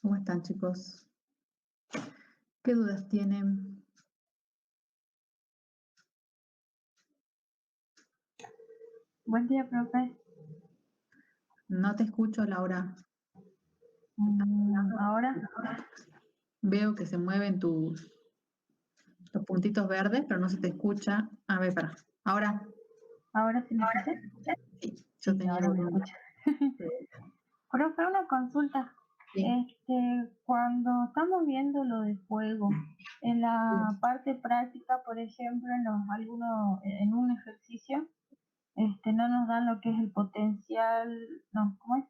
¿Cómo están, chicos? ¿Qué dudas tienen? Buen día, profe. No te escucho, Laura. Ahora, Veo que se mueven los puntitos verdes, pero no se te escucha. A ver, para. ahora sí me escuché. Sí, yo Sí, tenía ahora me volumen. escucho. Profe, una consulta. Sí. Cuando estamos viendo lo de fuego, en la parte práctica, por ejemplo, en un ejercicio, no nos dan lo que es el potencial, no, ¿cómo es?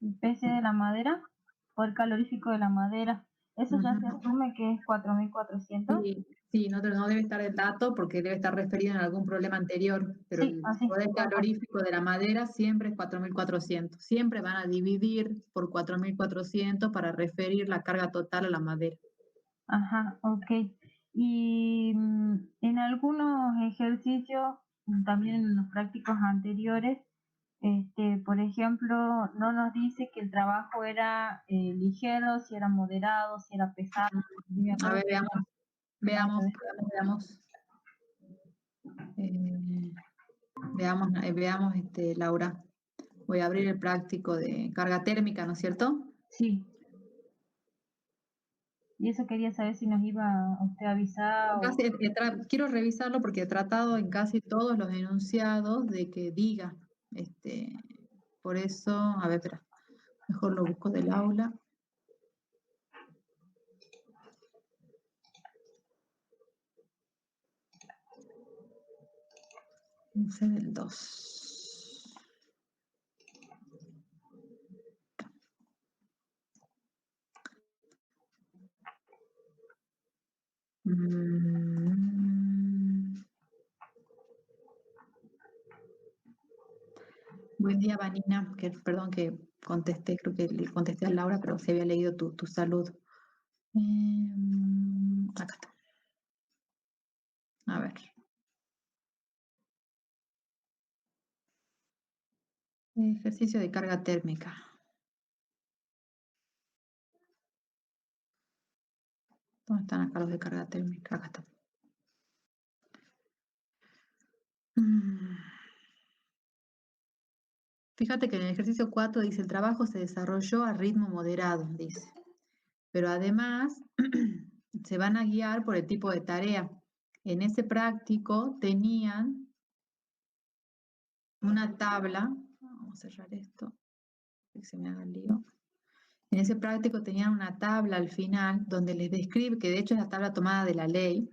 El PC de la madera o el calorífico de la madera. Eso ya se asume que es 4400. Sí, no debe estar el dato porque debe estar referido en algún problema anterior, pero Sí, el así, poder tal cual. calorífico de la madera siempre es 4400. Siempre van a dividir por 4400 para referir la carga total a la madera. Ajá, ok. Y en algunos ejercicios, también en los prácticos anteriores, por ejemplo, no nos dice que el trabajo era ligero, si era moderado, si era pesado. Y me A acuerdo ver, que veamos. Veamos, Laura. Voy a abrir el práctico de carga térmica, ¿no es cierto? sí. Y eso quería saber si nos iba a usted a avisar o... Quiero revisarlo porque he tratado en casi todos los enunciados de que diga, por eso, a ver, espera, mejor lo busco del aula. C del 2. Buen día, Vanina, perdón que contesté, creo que le contesté a Laura, pero se había leído tu salud. Acá está. A ver. Ejercicio de carga térmica. ¿Dónde están acá los de carga térmica? Acá están. Fíjate que en el ejercicio 4 dice, el trabajo se desarrolló a ritmo moderado, dice. Pero además se van a guiar por el tipo de tarea. En ese práctico tenían una tabla, vamos a cerrar esto, que se me haga el lío. En ese práctico tenían una tabla al final donde les describe, que de hecho es la tabla tomada de la ley,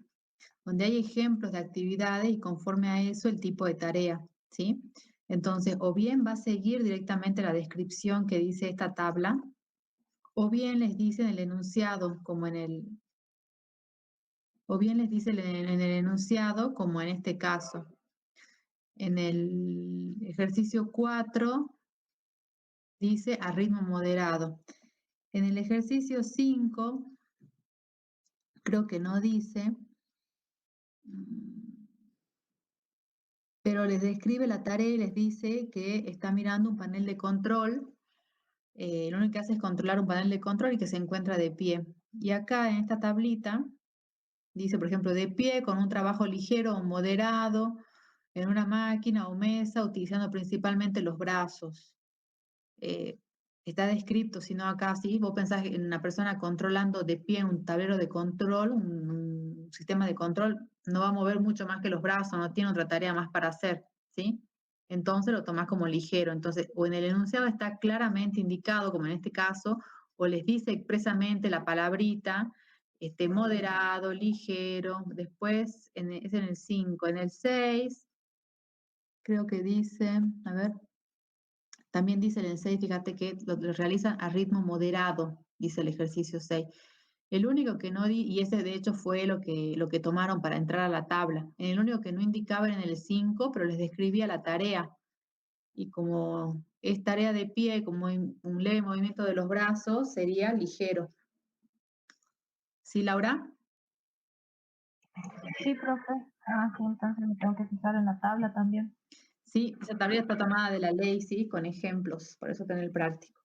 donde hay ejemplos de actividades y conforme a eso el tipo de tarea, ¿sí? Entonces, o bien va a seguir directamente la descripción que dice esta tabla, o bien les dice en el enunciado, o bien les dice en el enunciado, como en este caso. En el ejercicio 4 dice a ritmo moderado. En el ejercicio 5 creo que no dice, pero les describe la tarea y les dice que está mirando un panel de control. Lo único que hace es controlar un panel de control y que se encuentra de pie. Y acá en esta tablita dice, por ejemplo, de pie con un trabajo ligero o moderado en una máquina o mesa utilizando principalmente los brazos. Está descrito, sino acá sí, vos pensás en una persona controlando de pie en un tablero de control, un sistema de control, no va a mover mucho más que los brazos, no tiene otra tarea más para hacer, ¿sí? Entonces lo tomás como ligero. Entonces, o en el enunciado está claramente indicado, como en este caso, o les dice expresamente la palabrita, moderado, ligero, después es en el 5, en el 6, creo que dice, a ver, también dice en el 6, fíjate que lo realizan a ritmo moderado, dice el ejercicio 6. El único que no y ese de hecho fue lo que tomaron para entrar a la tabla. El único que no indicaba era en el 5, pero les describía la tarea. Y como es tarea de pie, como un leve movimiento de los brazos, sería ligero. ¿Sí, Laura? Sí, profe. Ah, sí, entonces me tengo que fijar en la tabla también. Sí, esa tabla está tomada de la ley, sí, con ejemplos, por eso está en el práctico.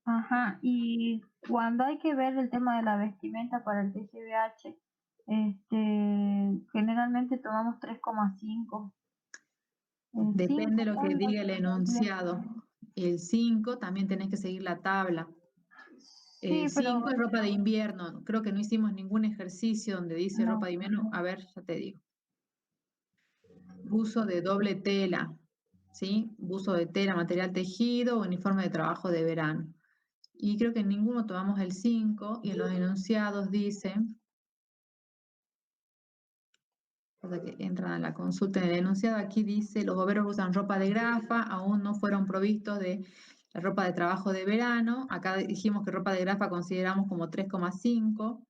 Ajá, y cuando hay que ver el tema de la vestimenta para el TGVH, generalmente tomamos 3,5. El Depende 5 de lo que es lo diga el que enunciado. El 5 también tenés que seguir la tabla. El sí, pero 5 es ropa de invierno. Creo que no hicimos ningún ejercicio donde dice ropa no. de invierno. A ver, ya te digo. Buzo de doble tela, ¿sí? Buzo de tela, material tejido, uniforme de trabajo de verano. Y creo que en ninguno tomamos el 5 y en los enunciados dice, hasta que entran a la consulta en el enunciado, aquí dice, los bomberos usan ropa de grafa, aún no fueron provistos de la ropa de trabajo de verano. Acá dijimos que ropa de grafa consideramos como 3,5.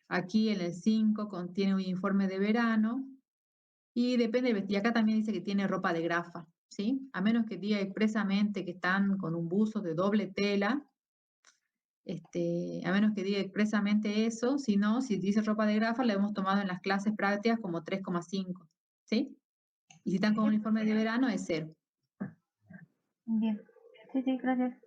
Aquí en el 5 contiene un informe de verano. Y depende del vestido. Acá también dice que tiene ropa de grafa, ¿sí? A menos que diga expresamente que están con un buzo de doble tela, a menos que diga expresamente eso, si no, si dice ropa de grafa, la hemos tomado en las clases prácticas como 3,5, ¿sí? Y si están con uniforme de verano, es 0. Bien. Sí, sí, gracias.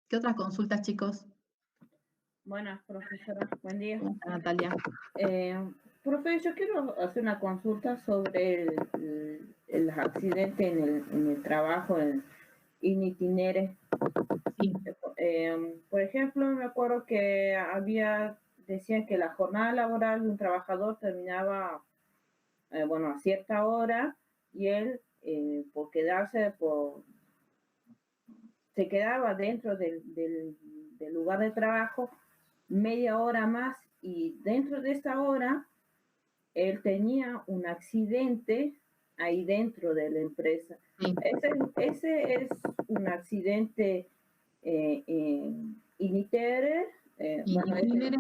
¿Qué otras consultas, chicos? Buenas, profesora. Buen día. ¿Cómo está, Natalia? Profe, yo quiero hacer una consulta sobre el accidente en el trabajo, en itinere. Sí. Por ejemplo, me acuerdo que decían que la jornada laboral de un trabajador terminaba, a cierta hora y él, por quedarse, se quedaba dentro del lugar de trabajo media hora más y dentro de esa hora él tenía un accidente ahí dentro de la empresa. Sí. Ese es un accidente initere. Initinere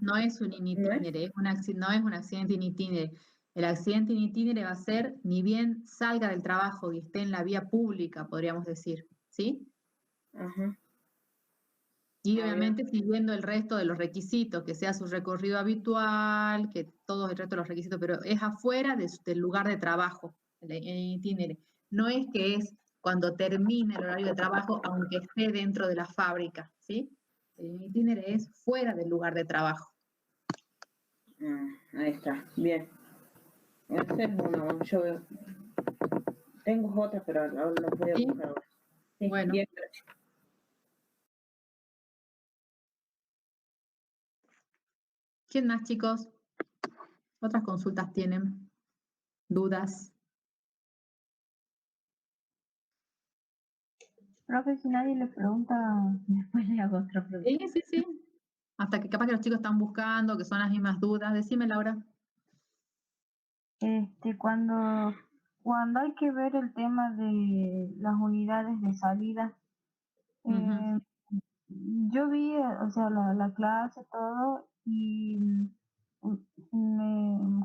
no es un initinere, no es un accidente initinere. El accidente initinere va a ser ni bien salga del trabajo y esté en la vía pública, podríamos decir, ¿sí? Ajá. Y obviamente siguiendo el resto de los requisitos, que sea su recorrido habitual, que todo el resto de los requisitos, pero es afuera del lugar de trabajo, el itinere. No es que es cuando termine el horario de trabajo, aunque esté dentro de la fábrica, ¿sí? El itinere es fuera del lugar de trabajo. Ahí está, bien. Ese es uno, yo tengo otra, pero lo voy a buscar ahora. Sí, bueno. Bien, gracias. ¿Quién más, chicos? ¿Otras consultas tienen? ¿Dudas? Profe, si nadie le pregunta, después le hago otra pregunta. Sí. Hasta que capaz que los chicos están buscando, que son las mismas dudas. Decime, Laura. Cuando hay que ver el tema de las unidades de salida, yo vi, o sea, la clase, todo, y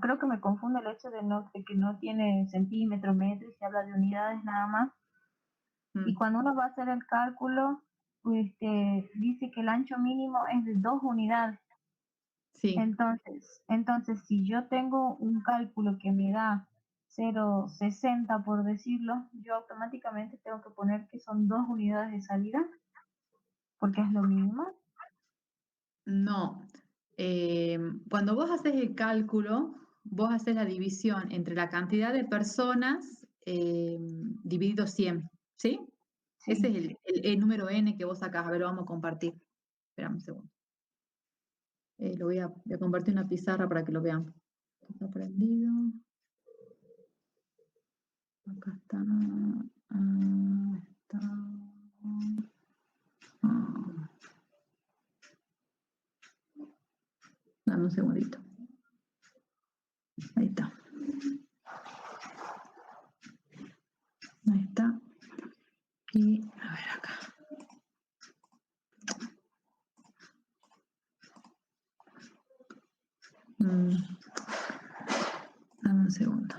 creo que me confunde el hecho de que no tiene centímetros, metros, y se habla de unidades nada más. Y cuando uno va a hacer el cálculo, pues dice que el ancho mínimo es de 2 unidades. Sí. Entonces, si yo tengo un cálculo que me da 0,60 por decirlo, yo automáticamente tengo que poner que son 2 unidades de salida, porque es lo mínimo. No. Cuando vos haces el cálculo, vos haces la división entre la cantidad de personas dividido 100, ¿sí? Sí. Ese es el número n que vos sacás. A ver, lo vamos a compartir. Espera un segundo. Voy a compartir una pizarra para que lo vean. Está prendido. Acá está. Está. Dame un segundito. Ahí está. Ahí está. Y a ver acá. Dame un segundo.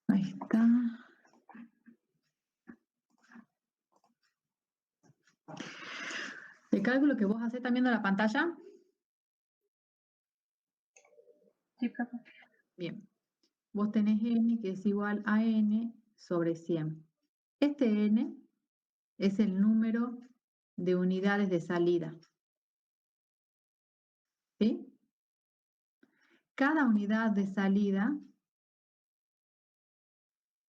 Ahí está. El cálculo que vos haces, ¿están viendo la pantalla? Sí, profe. Bien. Vos tenés n que es igual a n sobre 100. Este n es el número de unidades de salida. ¿Sí? Cada unidad de salida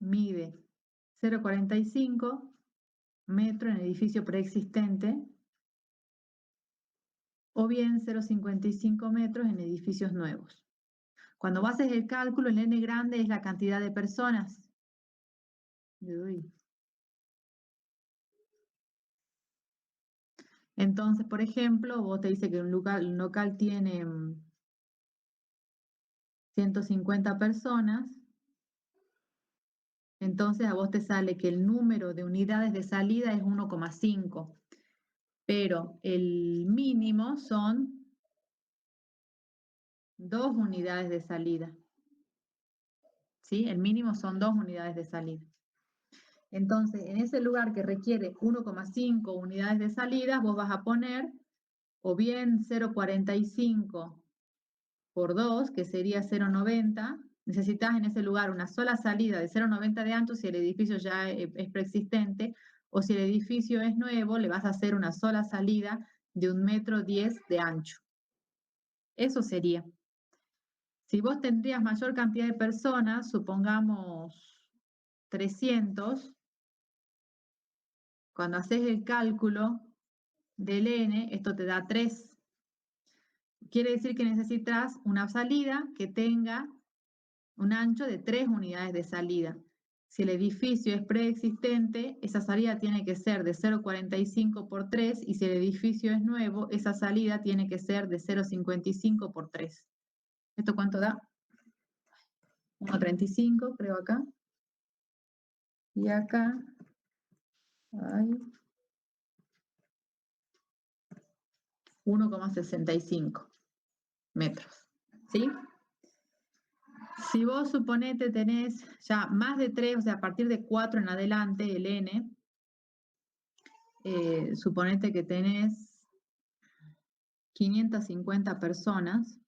mide 0,45 metros en edificio preexistente o bien 0,55 metros en edificios nuevos. Cuando vos haces el cálculo, el n grande es la cantidad de personas. Entonces, por ejemplo, vos te dice que un local tiene 150 personas, entonces a vos te sale que el número de unidades de salida es 1,5, pero el mínimo son 2 unidades de salida. ¿Sí? El mínimo son 2 unidades de salida. Entonces, en ese lugar que requiere 1,5 unidades de salida, vos vas a poner o bien 0,45 por 2, que sería 0,90. Necesitas en ese lugar una sola salida de 0,90 de ancho si el edificio ya es preexistente, o si el edificio es nuevo, le vas a hacer una sola salida de 1,10 m de ancho. Eso sería. Si vos tendrías mayor cantidad de personas, supongamos 300, cuando haces el cálculo del n, esto te da 3. Quiere decir que necesitas una salida que tenga un ancho de 3 unidades de salida. Si el edificio es preexistente, esa salida tiene que ser de 0,45 por 3, y si el edificio es nuevo, esa salida tiene que ser de 0,55 por 3. ¿Esto cuánto da? 1,35, creo acá. Y acá hay 1,65 metros. ¿Sí? Si vos suponete tenés ya más de 3, o sea, a partir de 4 en adelante, el n, suponete que tenés 550 personas,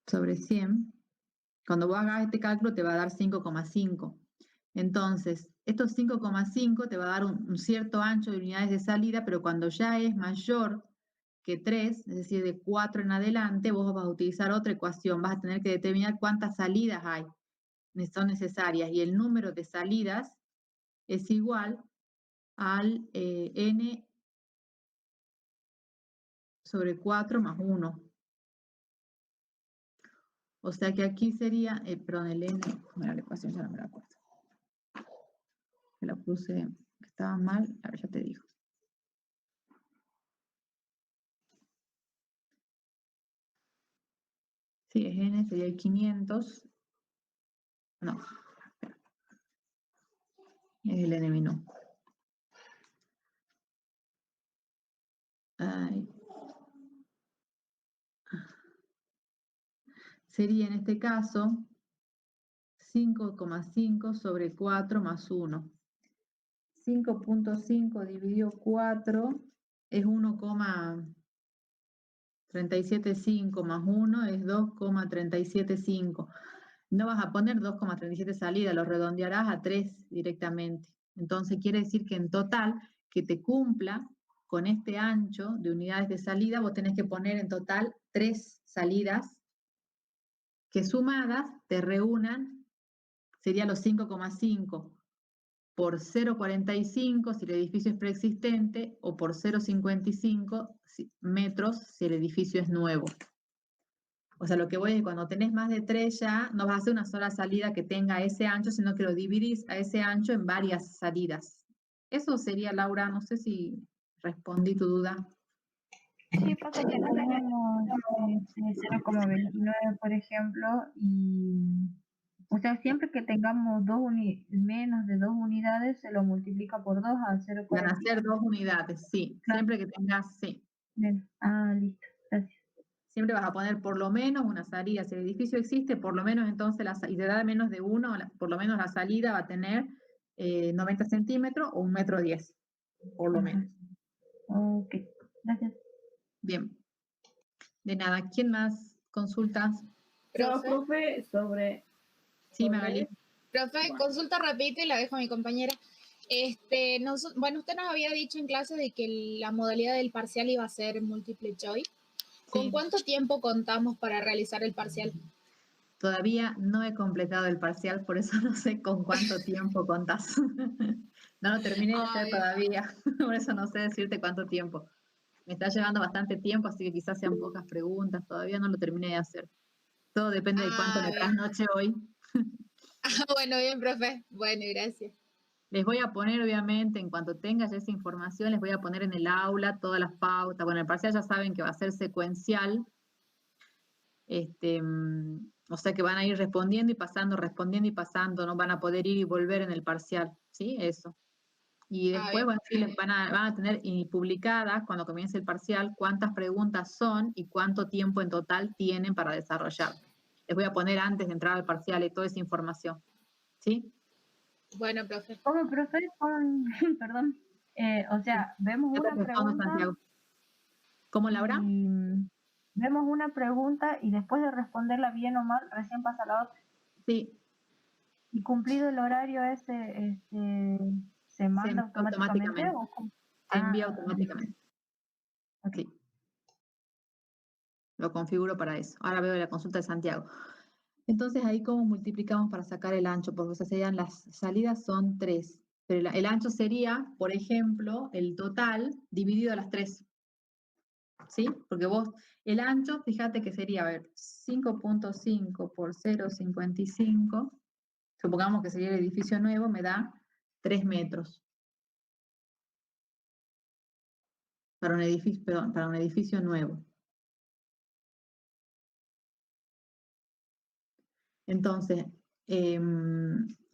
sobre 100, cuando vos hagas este cálculo te va a dar 5,5. Entonces, estos 5,5 te va a dar un cierto ancho de unidades de salida, pero cuando ya es mayor que 3, es decir, de 4 en adelante, vos vas a utilizar otra ecuación, vas a tener que determinar cuántas salidas son necesarias, y el número de salidas es igual al n sobre 4 más 1. O sea que aquí sería, perdón, el n, mira, la ecuación ya no me la acuerdo. Que la puse, que estaba mal, a ver, ya te digo. Sí, es n, sería el 500. No, espera. Es el n menú. Ay. Sería en este caso 5,5 sobre 4 más 1. 5,5 dividido 4 es 1,375 más 1 es 2,375. No vas a poner 2,37 salida, lo redondearás a 3 directamente. Entonces quiere decir que en total, que te cumpla con este ancho de unidades de salida, vos tenés que poner en total 3 salidas que sumadas te reúnan, sería los 5,5 por 0,45 si el edificio es preexistente, o por 0,55 metros si el edificio es nuevo. O sea, lo que voy es que cuando tenés más de 3 ya no vas a hacer una sola salida que tenga ese ancho, sino que lo dividís a ese ancho en varias salidas. Eso sería, Laura, no sé si respondí tu duda. Sí, pasa que tenemos 0,29, por ejemplo, y o sea, siempre que tengamos menos de 2 unidades, se lo multiplica por 2 a 0,40. Van a ser 2 unidades, sí. Claro. Siempre que tengas, sí. Bien. Ah, listo, gracias. Siempre vas a poner por lo menos una salida. Si el edificio existe, por lo menos entonces, y te da menos de 1, por lo menos la salida va a tener 90 centímetros o 1,10 m, por lo menos. Ok, gracias. Bien. De nada. ¿Quién más consultas? Yo, Profe, profe, Sí, Magali. profe, Bueno. consulta rapidito y la dejo a mi compañera. Bueno, usted nos había dicho en clase de que la modalidad del parcial iba a ser multiple choice. ¿Con Sí. cuánto tiempo contamos para realizar el parcial? Todavía no he completado el parcial, por eso no sé con cuánto tiempo contás. No lo terminé de hacer Bien. todavía, por eso no sé decirte cuánto tiempo. Me está llevando bastante tiempo, así que quizás sean pocas preguntas, todavía no lo terminé de hacer. Todo depende de cuánto le Bien. noche hoy. Bueno, bien, profe. Bueno, gracias. Les voy a poner, obviamente, en cuanto tengas esa información, les voy a poner en el aula todas las pautas. Bueno, el parcial ya saben que va a ser secuencial. O sea que van a ir respondiendo y pasando, no van a poder ir y volver en el parcial, ¿sí? Eso. Y después, Bien. bueno, sí, van a tener publicadas, cuando comience el parcial, cuántas preguntas son y cuánto tiempo en total tienen para desarrollar. Les voy a poner antes de entrar al parcial y toda esa información, ¿sí? Bueno, profe. ¿Cómo, profe? Perdón. O sea, vemos Yo te una respondo, pregunta Santiago. ¿Cómo, Laura? y vemos una pregunta y después de responderla bien o mal, recién pasa la otra. Sí, Y cumplido el horario ese, ¿se manda automáticamente? ¿O cómo? se envía automáticamente. Okay. Sí, lo configuro para eso. Ahora veo la consulta de Santiago. Entonces, ahí cómo multiplicamos para sacar el ancho, porque serían las salidas son 3, pero el ancho sería, por ejemplo, el total dividido a las 3, ¿sí? Porque vos, el ancho, fíjate que sería, a ver, 5.5 por 0,55, supongamos que sería el edificio nuevo, me da 3 metros. Para un edificio, perdón, para un edificio nuevo. Entonces,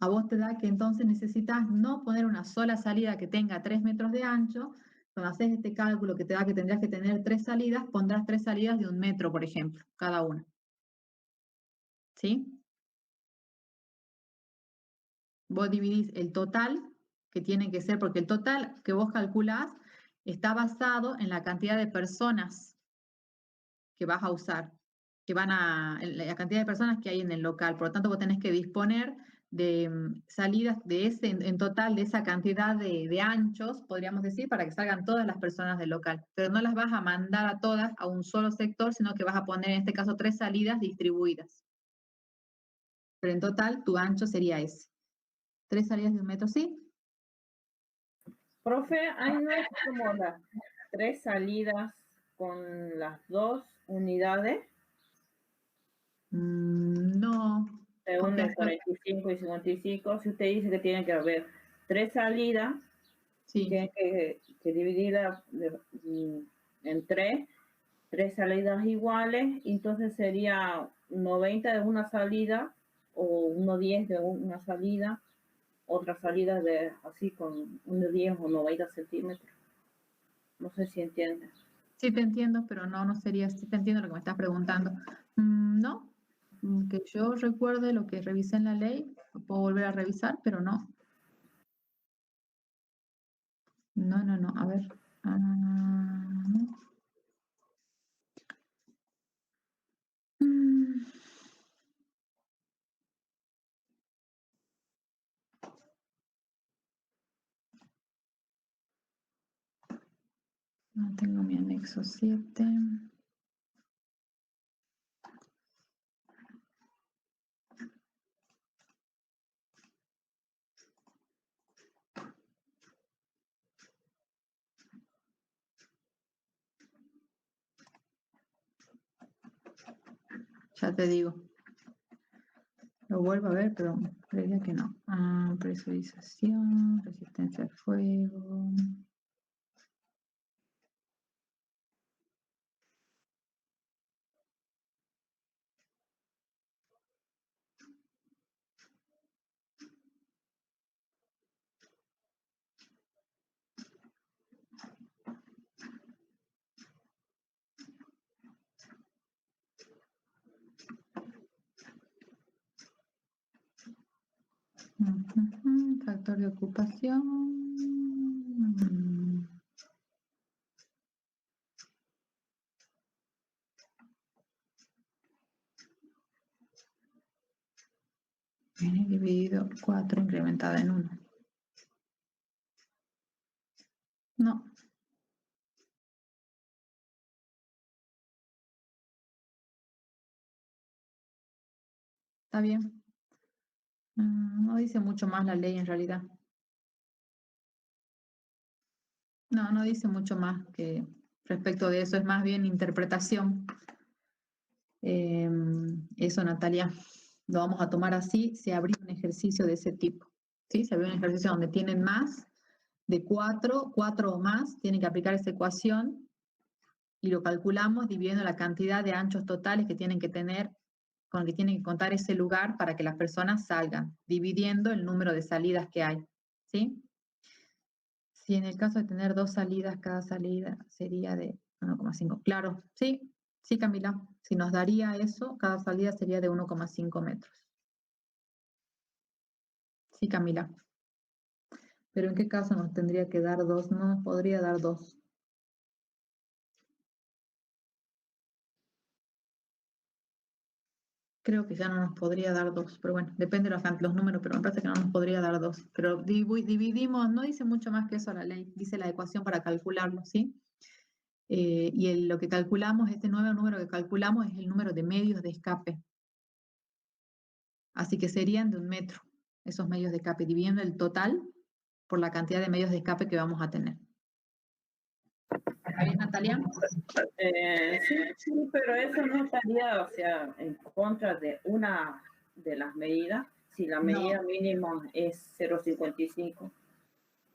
a vos te da que entonces necesitas no poner una sola salida que tenga 3 metros de ancho. Cuando haces este cálculo que te da que tendrías que tener 3 salidas, pondrás 3 salidas de 1 metro, por ejemplo, cada una. ¿Sí? Vos dividís el total, que tiene que ser, porque el total que vos calculás está basado en la cantidad de personas que vas a usar, la cantidad de personas que hay en el local. Por lo tanto, vos tenés que disponer de salidas de en total de esa cantidad de anchos, podríamos decir, para que salgan todas las personas del local. Pero no las vas a mandar a todas a un solo sector, sino que vas a poner en este caso 3 salidas distribuidas. Pero en total tu ancho sería ese. 3 salidas de 1 metro, ¿sí? Profe, ahí no es como las 3 salidas con las 2 unidades. No. De Porque 1,45 y 55. Si usted dice que tiene que haber 3 salidas, sí. tiene que dividirla en 3 salidas iguales, entonces sería 90 de una salida o 1,10 de una salida, otra salida de así con 1,10 o 90 centímetros. No sé si entiendes. Sí te entiendo, pero no sería, sí te entiendo lo que me estás preguntando. No, que yo recuerde lo que revisé en la ley, lo puedo volver a revisar, pero no. No, a ver. Mm, No tengo mi anexo 7. Ya te digo. Lo vuelvo a ver, pero creería que no. Presurización, resistencia al fuego. Factor de ocupación. N dividido 4 incrementada en 1. No. Está bien. No dice mucho más la ley en realidad. No, no dice mucho más que respecto de eso, es más bien interpretación. Eso, Natalia, lo vamos a tomar así, se abrió un ejercicio de ese tipo. ¿Sí? Se abrió un ejercicio donde tienen más de 4 o más, tienen que aplicar esa ecuación y lo calculamos dividiendo la cantidad de anchos totales que tienen que tener, con el que tienen que contar ese lugar para que las personas salgan, dividiendo el número de salidas que hay. ¿Sí? Si en el caso de tener 2 salidas, cada salida sería de 1,5. Claro, sí, sí, Camila. Si nos daría eso, cada salida sería de 1,5 metros. Sí, Camila. Pero ¿en qué caso nos tendría que dar 2? No nos podría dar 2. Creo que ya no nos podría dar 2, pero bueno, depende de los números, pero me parece que no nos podría dar 2. Pero dividimos, no dice mucho más que eso la ley, dice la ecuación para calcularlo, ¿sí? Y lo que calculamos, este nuevo número que calculamos es el número de medios de escape. Así que serían de 1 metro esos medios de escape, dividiendo el total por la cantidad de medios de escape que vamos a tener. ¿Está bien, Natalia? Sí, pero eso no estaría, o sea, en contra de una de las medidas, si la medida mínima es 0,55.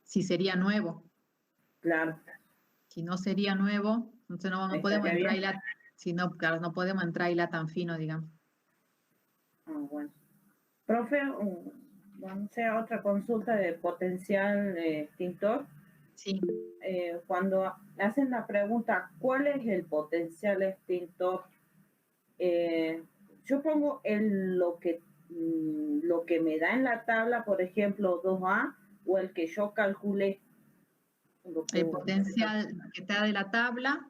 Si sería nuevo. Claro. Si no sería nuevo, entonces no podemos entrar y si no, claro, no podemos entrar y la tan fino, digamos. Bueno. Profe, vamos a otra consulta de potencial extintor. Sí. Cuando hacen la pregunta, ¿cuál es el potencial extintor? Yo pongo lo que me da en la tabla, por ejemplo, 2A, o el que yo calculé. El potencial que está de la tabla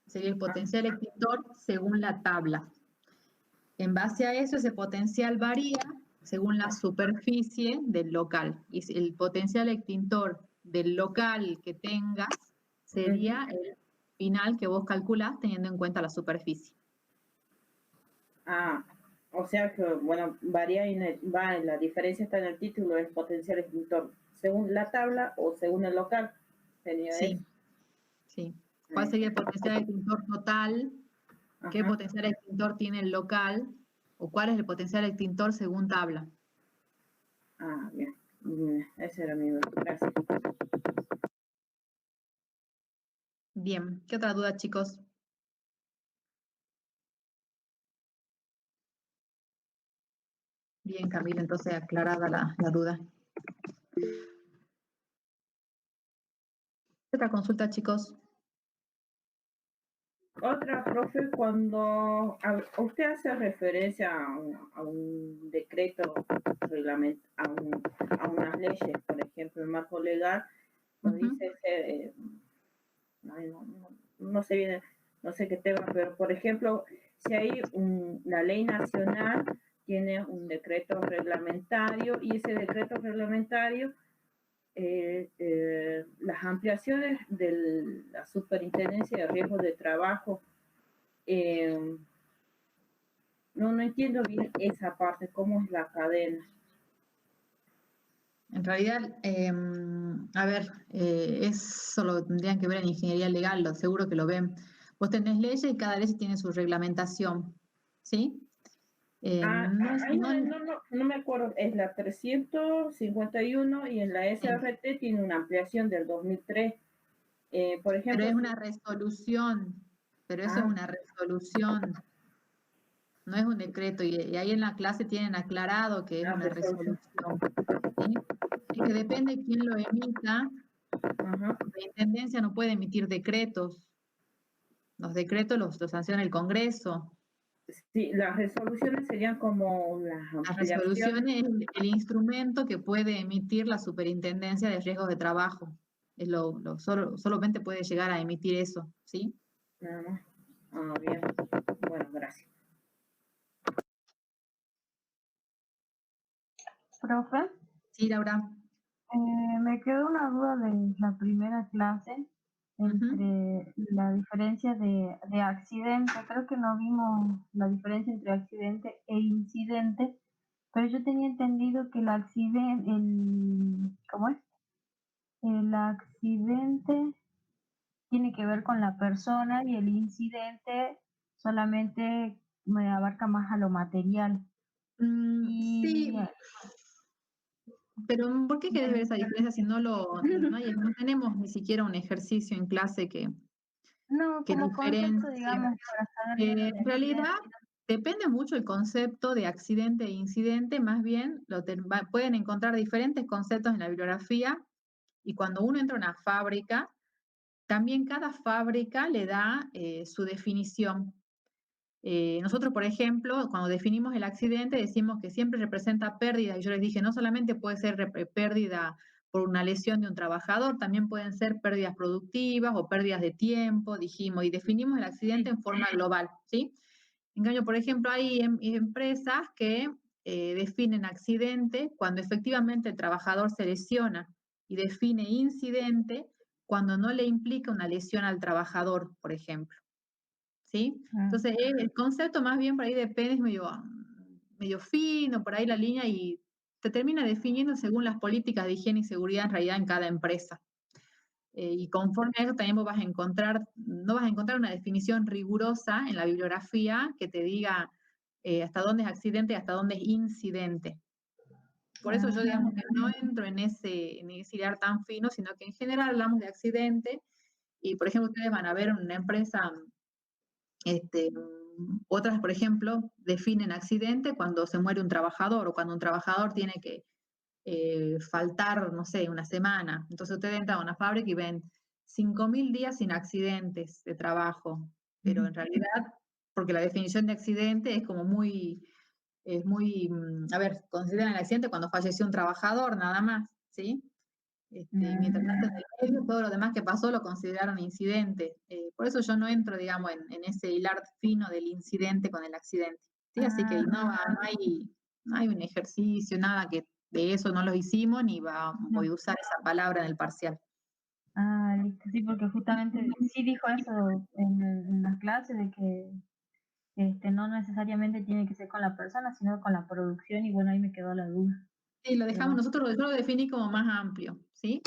sería el potencial extintor según la tabla. En base a eso, ese potencial varía según la superficie del local. Y el potencial extintor del local que tengas sería el final que vos calculás teniendo en cuenta la superficie. O sea que, bueno, varía la diferencia está en el título, es potencial extintor, según la tabla o según el local. ¿Sería sí, eso? Sí. ¿Cuál sería el potencial extintor total? Ajá. ¿Qué potencial extintor tiene el local? ¿O cuál es el potencial extintor según tabla? Bien. Ese era mi duda. Gracias. Bien. ¿Qué otra duda, chicos? Bien, Camila, entonces aclarada la duda. ¿Otra consulta, chicos? Otra, profe, cuando usted hace referencia a un decreto, a unas leyes, por ejemplo, el marco legal, nos dice, no sé bien, no sé qué tema, pero por ejemplo, si hay la ley nacional tiene un decreto reglamentario y ese decreto reglamentario, las ampliaciones de la Superintendencia de Riesgos de Trabajo, no entiendo bien esa parte, cómo es la cadena. En realidad, a ver, eso lo tendrían que ver en ingeniería legal, seguro que lo ven. Vos tenés leyes y cada ley tiene su reglamentación, ¿sí? No me acuerdo, es la 351 y en la SRT tiene una ampliación del 2003. Por ejemplo, pero es una resolución, pero eso es una resolución, no es un decreto, y ahí en la clase tienen aclarado que es una resolución. ¿Sí? Es que depende de quién lo emita. La Intendencia no puede emitir decretos. Los decretos los sanciona el Congreso. Sí, las resoluciones serían como las Las ampliaciones. resoluciones es el instrumento que puede emitir la Superintendencia de Riesgos de Trabajo. Es solamente puede llegar a emitir eso, ¿sí? Nada más. Ah, bien. Bueno, gracias. Profe, Sí, Laura. me quedó una duda de la primera clase entre la diferencia de accidente. Creo que no vimos la diferencia entre accidente e incidente, pero yo tenía entendido que el accidente, ¿cómo es? El accidente tiene que ver con la persona y el incidente solamente me abarca más a lo material. Sí, Y pero ¿por qué querés ver esa diferencia si no tenemos ni siquiera un ejercicio en clase no, que como concepto, diferencie? digamos, para saber qué es lo de En realidad, accidente. depende mucho el concepto de accidente e incidente, más bien pueden encontrar diferentes conceptos en la bibliografía y cuando uno entra a una fábrica, también cada fábrica le da su definición. Nosotros, por ejemplo, cuando definimos el accidente, decimos que siempre representa pérdida, y yo les dije, no solamente puede ser pérdida por una lesión de un trabajador, también pueden ser pérdidas productivas o pérdidas de tiempo, dijimos, y definimos el accidente en forma global, ¿sí? En cambio, por ejemplo, hay empresas que definen accidente cuando efectivamente el trabajador se lesiona y define incidente cuando no le implica una lesión al trabajador, por ejemplo. ¿Sí? Entonces, el concepto más bien por ahí depende, es medio fino, por ahí la línea, y te termina definiendo según las políticas de higiene y seguridad en realidad en cada empresa. Y conforme a eso también vos no vas a encontrar una definición rigurosa en la bibliografía que te diga hasta dónde es accidente y hasta dónde es incidente. Por eso yo digamos que no entro en ese hilar tan fino, sino que en general hablamos de accidente, y por ejemplo ustedes van a ver una empresa, otras por ejemplo definen accidente cuando se muere un trabajador o cuando un trabajador tiene que faltar, no sé, una semana. Entonces ustedes entran a una fábrica y ven 5.000 días sin accidentes de trabajo, pero en realidad, porque la definición de accidente es como a ver, consideran el accidente cuando falleció un trabajador, nada más, ¿sí? Mientras tanto, en el medio, todo lo demás que pasó lo consideraron incidente. Por eso yo no entro, digamos, en ese hilar fino del incidente con el accidente, ¿sí? Así que no hay un ejercicio, nada que de eso no lo hicimos, ni voy a usar esa palabra en el parcial. Listo, sí, porque justamente sí dijo eso en las clases de que no necesariamente tiene que ser con la persona, sino con la producción, y bueno, ahí me quedó la duda. Sí, lo dejamos nosotros, yo lo definí como más amplio, ¿sí?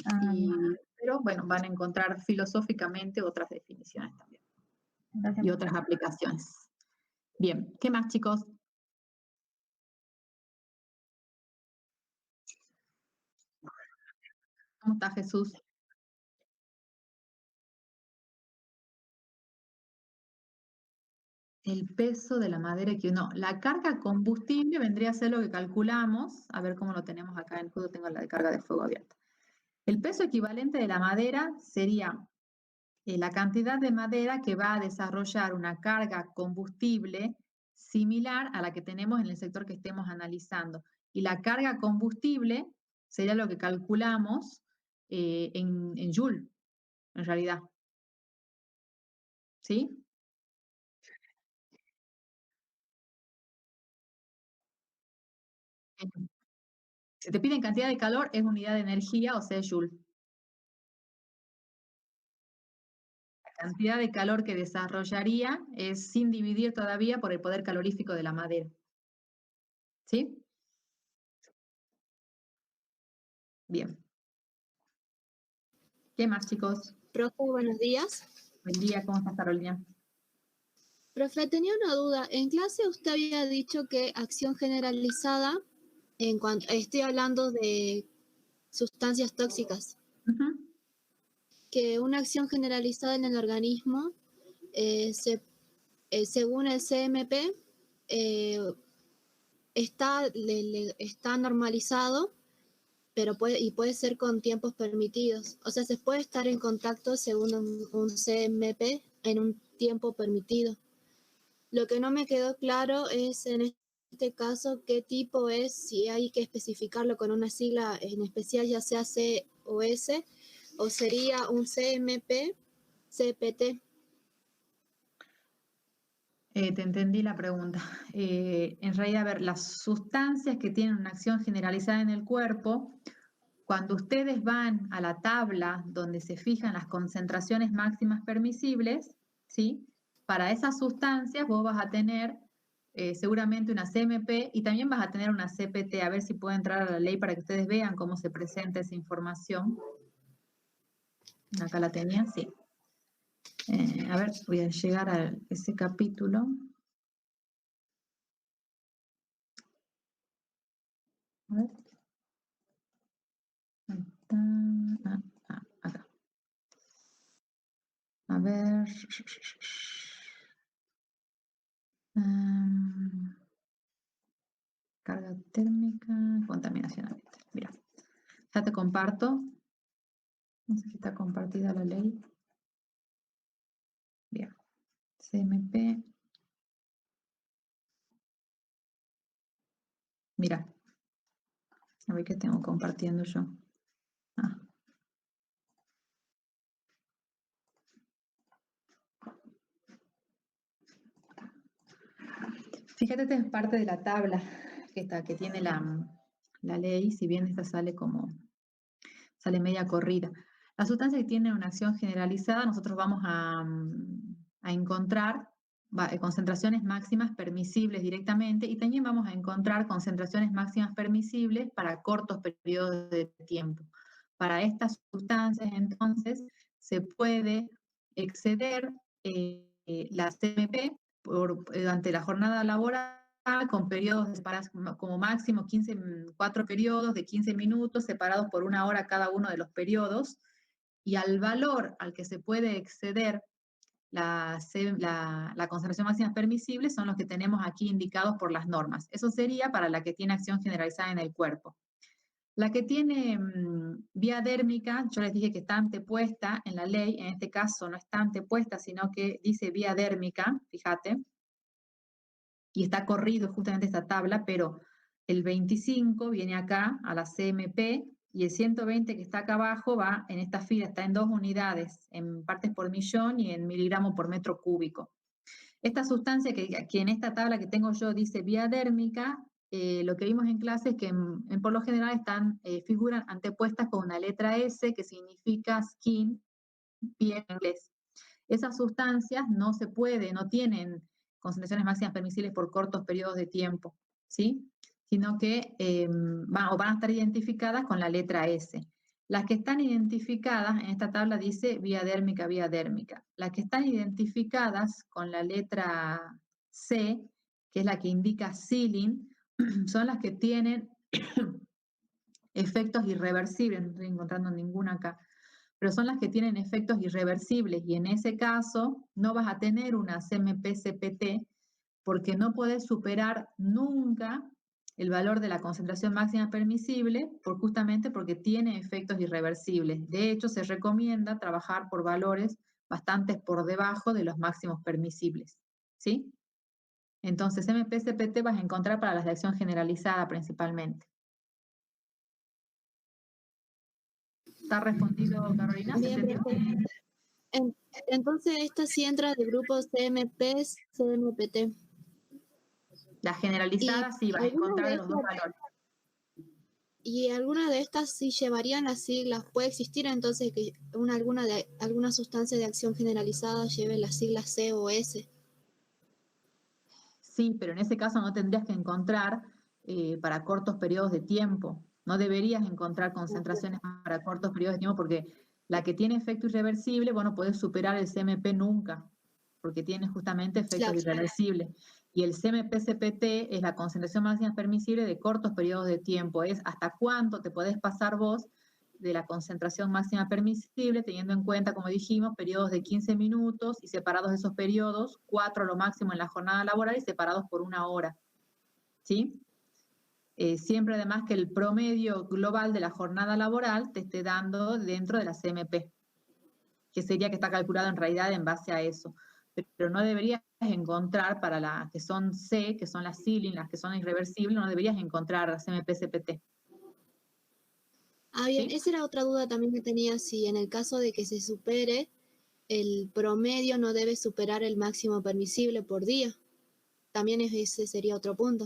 Pero bueno, van a encontrar filosóficamente otras definiciones también. Gracias. Y otras aplicaciones. Bien, ¿qué más, chicos? ¿Cómo está Jesús? El peso de la madera que uno, la carga combustible vendría a ser lo que calculamos, a ver cómo lo tenemos acá en el juego, tengo la de carga de fuego abierta. El peso equivalente de la madera sería la cantidad de madera que va a desarrollar una carga combustible similar a la que tenemos en el sector que estemos analizando. Y la carga combustible sería lo que calculamos en Joule, en realidad. ¿Sí? Si te piden cantidad de calor, es unidad de energía, o sea, Joule. La cantidad de calor que desarrollaría es sin dividir todavía por el poder calorífico de la madera. ¿Sí? Bien. ¿Qué más, chicos? Profe, buenos días. Buen día, ¿cómo estás, Carolina? Profe, tenía una duda. En clase usted había dicho que acción generalizada, en cuanto estoy hablando de sustancias tóxicas, que una acción generalizada en el organismo, según el CMP, está normalizado, pero puede ser con tiempos permitidos. O sea, se puede estar en contacto según un CMP en un tiempo permitido. Lo que no me quedó claro es en este caso qué tipo es, si hay que especificarlo con una sigla en especial, ya sea C o S, o sería un CMP, CPT. Te entendí la pregunta. En realidad, a ver, las sustancias que tienen una acción generalizada en el cuerpo, cuando ustedes van a la tabla donde se fijan las concentraciones máximas permisibles, ¿sí? Para esas sustancias vos vas a tener seguramente una CMP y también vas a tener una CPT. A ver si puedo entrar a la ley para que ustedes vean cómo se presenta esa información. Acá la tenía, sí. A ver, voy a llegar a ese capítulo. A ver. Acá. A ver. Carga térmica, contaminación ambiental. Mira, ya te comparto. No sé si está compartida la ley. Bien. CMP. Mira. A ver qué tengo compartiendo yo. Fíjate, esta es parte de la tabla que tiene la ley, si bien esta sale media corrida. Las sustancias que tienen una acción generalizada, nosotros vamos a encontrar concentraciones máximas permisibles directamente y también vamos a encontrar concentraciones máximas permisibles para cortos periodos de tiempo. Para estas sustancias, entonces, se puede exceder la CMP durante la jornada laboral con periodos separados como máximo 4 periodos de 15 minutos separados por 1 hora cada uno de los periodos, y al valor al que se puede exceder la concentración máxima permisible son los que tenemos aquí indicados por las normas. Eso sería para la que tiene acción generalizada en el cuerpo. La que tiene vía dérmica, yo les dije que está antepuesta en la ley, en este caso no está antepuesta, sino que dice vía dérmica, fíjate, y está corrido justamente esta tabla, pero el 25 viene acá a la CMP y el 120 que está acá abajo va en esta fila, está en 2 unidades, en partes por millón y en miligramos por metro cúbico. Esta sustancia que en esta tabla que tengo yo dice vía dérmica, lo que vimos en clase es que por lo general figuran antepuestas con una letra S que significa skin, piel en inglés. Esas sustancias no tienen concentraciones máximas permisibles por cortos periodos de tiempo, ¿sí? Sino que van a estar identificadas con la letra S. Las que están identificadas, en esta tabla dice vía dérmica, vía dérmica. Las que están identificadas con la letra C, que es la que indica ceiling, son las que tienen efectos irreversibles, no estoy encontrando ninguna acá, pero son las que tienen efectos irreversibles y en ese caso no vas a tener una CMP-CPT porque no podés superar nunca el valor de la concentración máxima permisible justamente porque tiene efectos irreversibles. De hecho, se recomienda trabajar por valores bastante por debajo de los máximos permisibles, ¿sí? Entonces, CMP-CPT vas a encontrar para las de acción generalizada principalmente. ¿Está respondido, Carolina? ¿Se entendió? Entonces, esta sí entra del grupo CMP, CMPT. La generalizada sí vas a encontrar los 2 valores. Y alguna de estas sí llevarían las siglas. ¿Puede existir entonces que alguna sustancia de acción generalizada lleve las siglas C o S? Sí, pero en ese caso no tendrías que encontrar para cortos periodos de tiempo. No deberías encontrar concentraciones para cortos periodos de tiempo porque la que tiene efecto irreversible, bueno, puedes superar el CMP nunca, porque tiene justamente efectos irreversibles. Y el CMP-CPT es la concentración máxima permisible de cortos periodos de tiempo. Es hasta cuánto te podés pasar vos de la concentración máxima permisible, teniendo en cuenta, como dijimos, periodos de 15 minutos y separados de esos periodos, 4 lo máximo en la jornada laboral y separados por 1 hora. ¿Sí? Siempre además que el promedio global de la jornada laboral te esté dando dentro de la CMP, que sería que está calculado en realidad en base a eso. pero no deberías encontrar para las que son C, que son las ceiling, las que son irreversibles, no deberías encontrar CMP-CPT. Ah, bien, esa era otra duda también que tenía, si en el caso de que se supere, el promedio no debe superar el máximo permisible por día. También ese sería otro punto.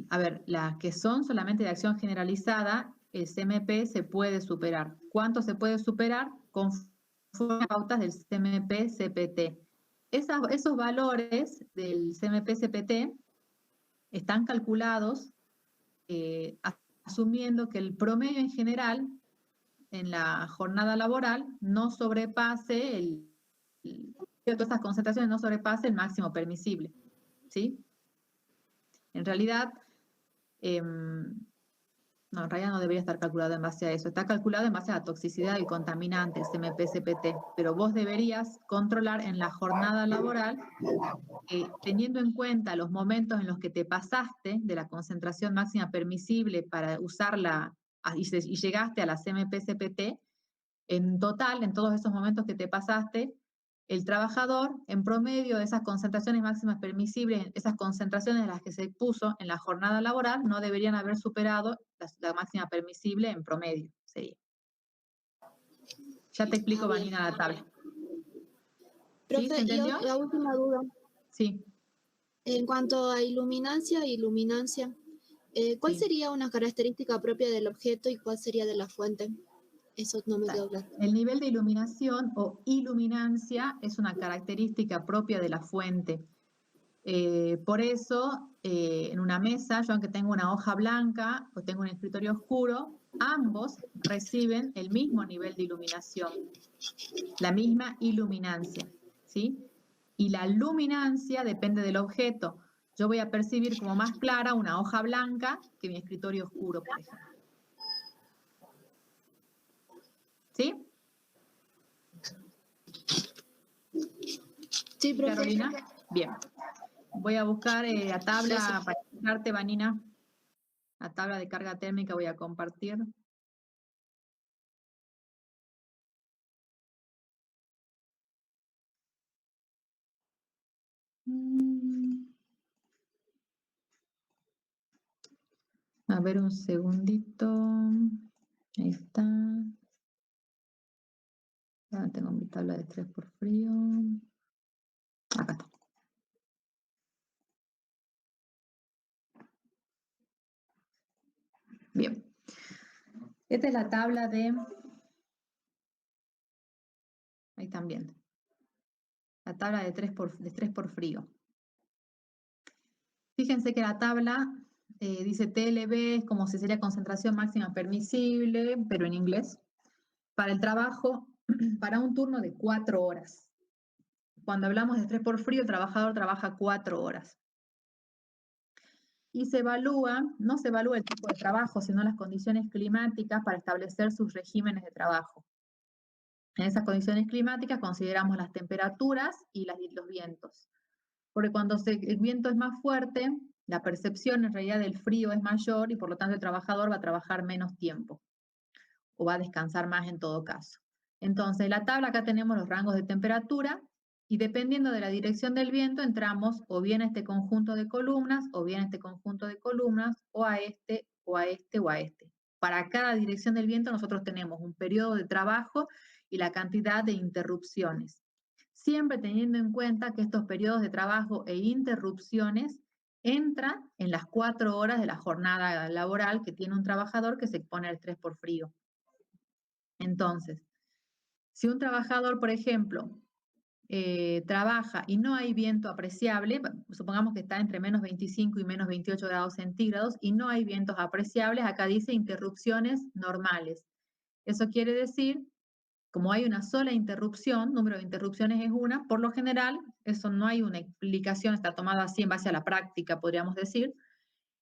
A ver, las que son solamente de acción generalizada, el CMP se puede superar. ¿Cuánto se puede superar? Conforme a pautas del CMP-CPT. Esos valores del CMP-CPT están calculados asumiendo que el promedio en general en la jornada laboral no sobrepase todas estas concentraciones no sobrepase el máximo permisible, ¿sí? En realidad, no, en realidad no debería estar calculado en base a eso. Está calculado en base a la toxicidad del contaminante, el CMP-CPT. Pero vos deberías controlar en la jornada laboral, teniendo en cuenta los momentos en los que te pasaste de la concentración máxima permisible para usarla y llegaste a la CMP-CPT, en total, en todos esos momentos que te pasaste, el trabajador, en promedio de esas concentraciones máximas permisibles, esas concentraciones en las que se puso en la jornada laboral, no deberían haber superado la máxima permisible en promedio, sería. Ya te explico, Vanina, la tabla. Profe, ¿Sí? ¿Se entendió? Y la última duda. Sí. En cuanto a iluminancia e iluminancia, ¿cuál sería una característica propia del objeto y cuál sería de la fuente? Eso no me quedó claro. El nivel de iluminación o iluminancia es una característica propia de la fuente. Por eso, en una mesa, yo aunque tengo una hoja blanca o tengo un escritorio oscuro, ambos reciben el mismo nivel de iluminación, la misma iluminancia, ¿sí? Y la luminancia depende del objeto. Yo voy a percibir como más clara una hoja blanca que mi escritorio oscuro, por ejemplo. ¿Sí? Sí, profe. Carolina. Bien. Voy a buscar la tabla para explicarte, Vanina. La tabla de carga térmica voy a compartir. A ver, un segundito. Ahí está. Ahora tengo mi tabla de estrés por frío. Acá está. Bien. Esta es la tabla de... Ahí también. La tabla de estrés por frío. Fíjense que la tabla dice TLB, es como si sería concentración máxima permisible, pero en inglés, para el trabajo, para un turno de 4 horas. Cuando hablamos de estrés por frío, el trabajador trabaja 4 horas. Y se evalúa, no se evalúa el tipo de trabajo, sino las condiciones climáticas para establecer sus regímenes de trabajo. En esas condiciones climáticas consideramos las temperaturas y los vientos. Porque cuando el viento es más fuerte, la percepción en realidad del frío es mayor y por lo tanto el trabajador va a trabajar menos tiempo o va a descansar más en todo caso. Entonces, en la tabla acá tenemos los rangos de temperatura y dependiendo de la dirección del viento entramos o bien a este conjunto de columnas o bien a este conjunto de columnas o a este o a este o a este. Para cada dirección del viento nosotros tenemos un periodo de trabajo y la cantidad de interrupciones. Siempre teniendo en cuenta que estos periodos de trabajo e interrupciones entran en las 4 horas de la jornada laboral que tiene un trabajador que se expone al estrés por frío. Entonces, si un trabajador, por ejemplo, trabaja y no hay viento apreciable, supongamos que está entre menos 25 y menos 28 grados centígrados y no hay vientos apreciables, acá dice interrupciones normales. Eso quiere decir, como hay una sola interrupción, número de interrupciones es una, por lo general, eso no hay una explicación, está tomada así en base a la práctica, podríamos decir,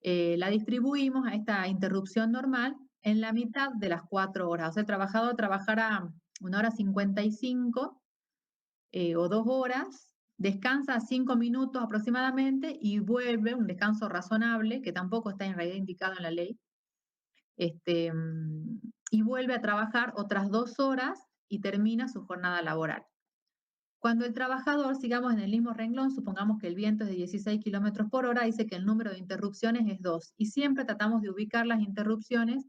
la distribuimos a esta interrupción normal en la mitad de las 4 horas. O sea, el trabajador trabajará 1 hora 55 o 2 horas, descansa 5 minutos aproximadamente y vuelve, un descanso razonable, que tampoco está en realidad indicado en la ley, y vuelve a trabajar otras 2 horas y termina su jornada laboral. Cuando el trabajador, sigamos en el mismo renglón, supongamos que el viento es de 16 kilómetros por hora, dice que el número de interrupciones es 2. Y siempre tratamos de ubicar las interrupciones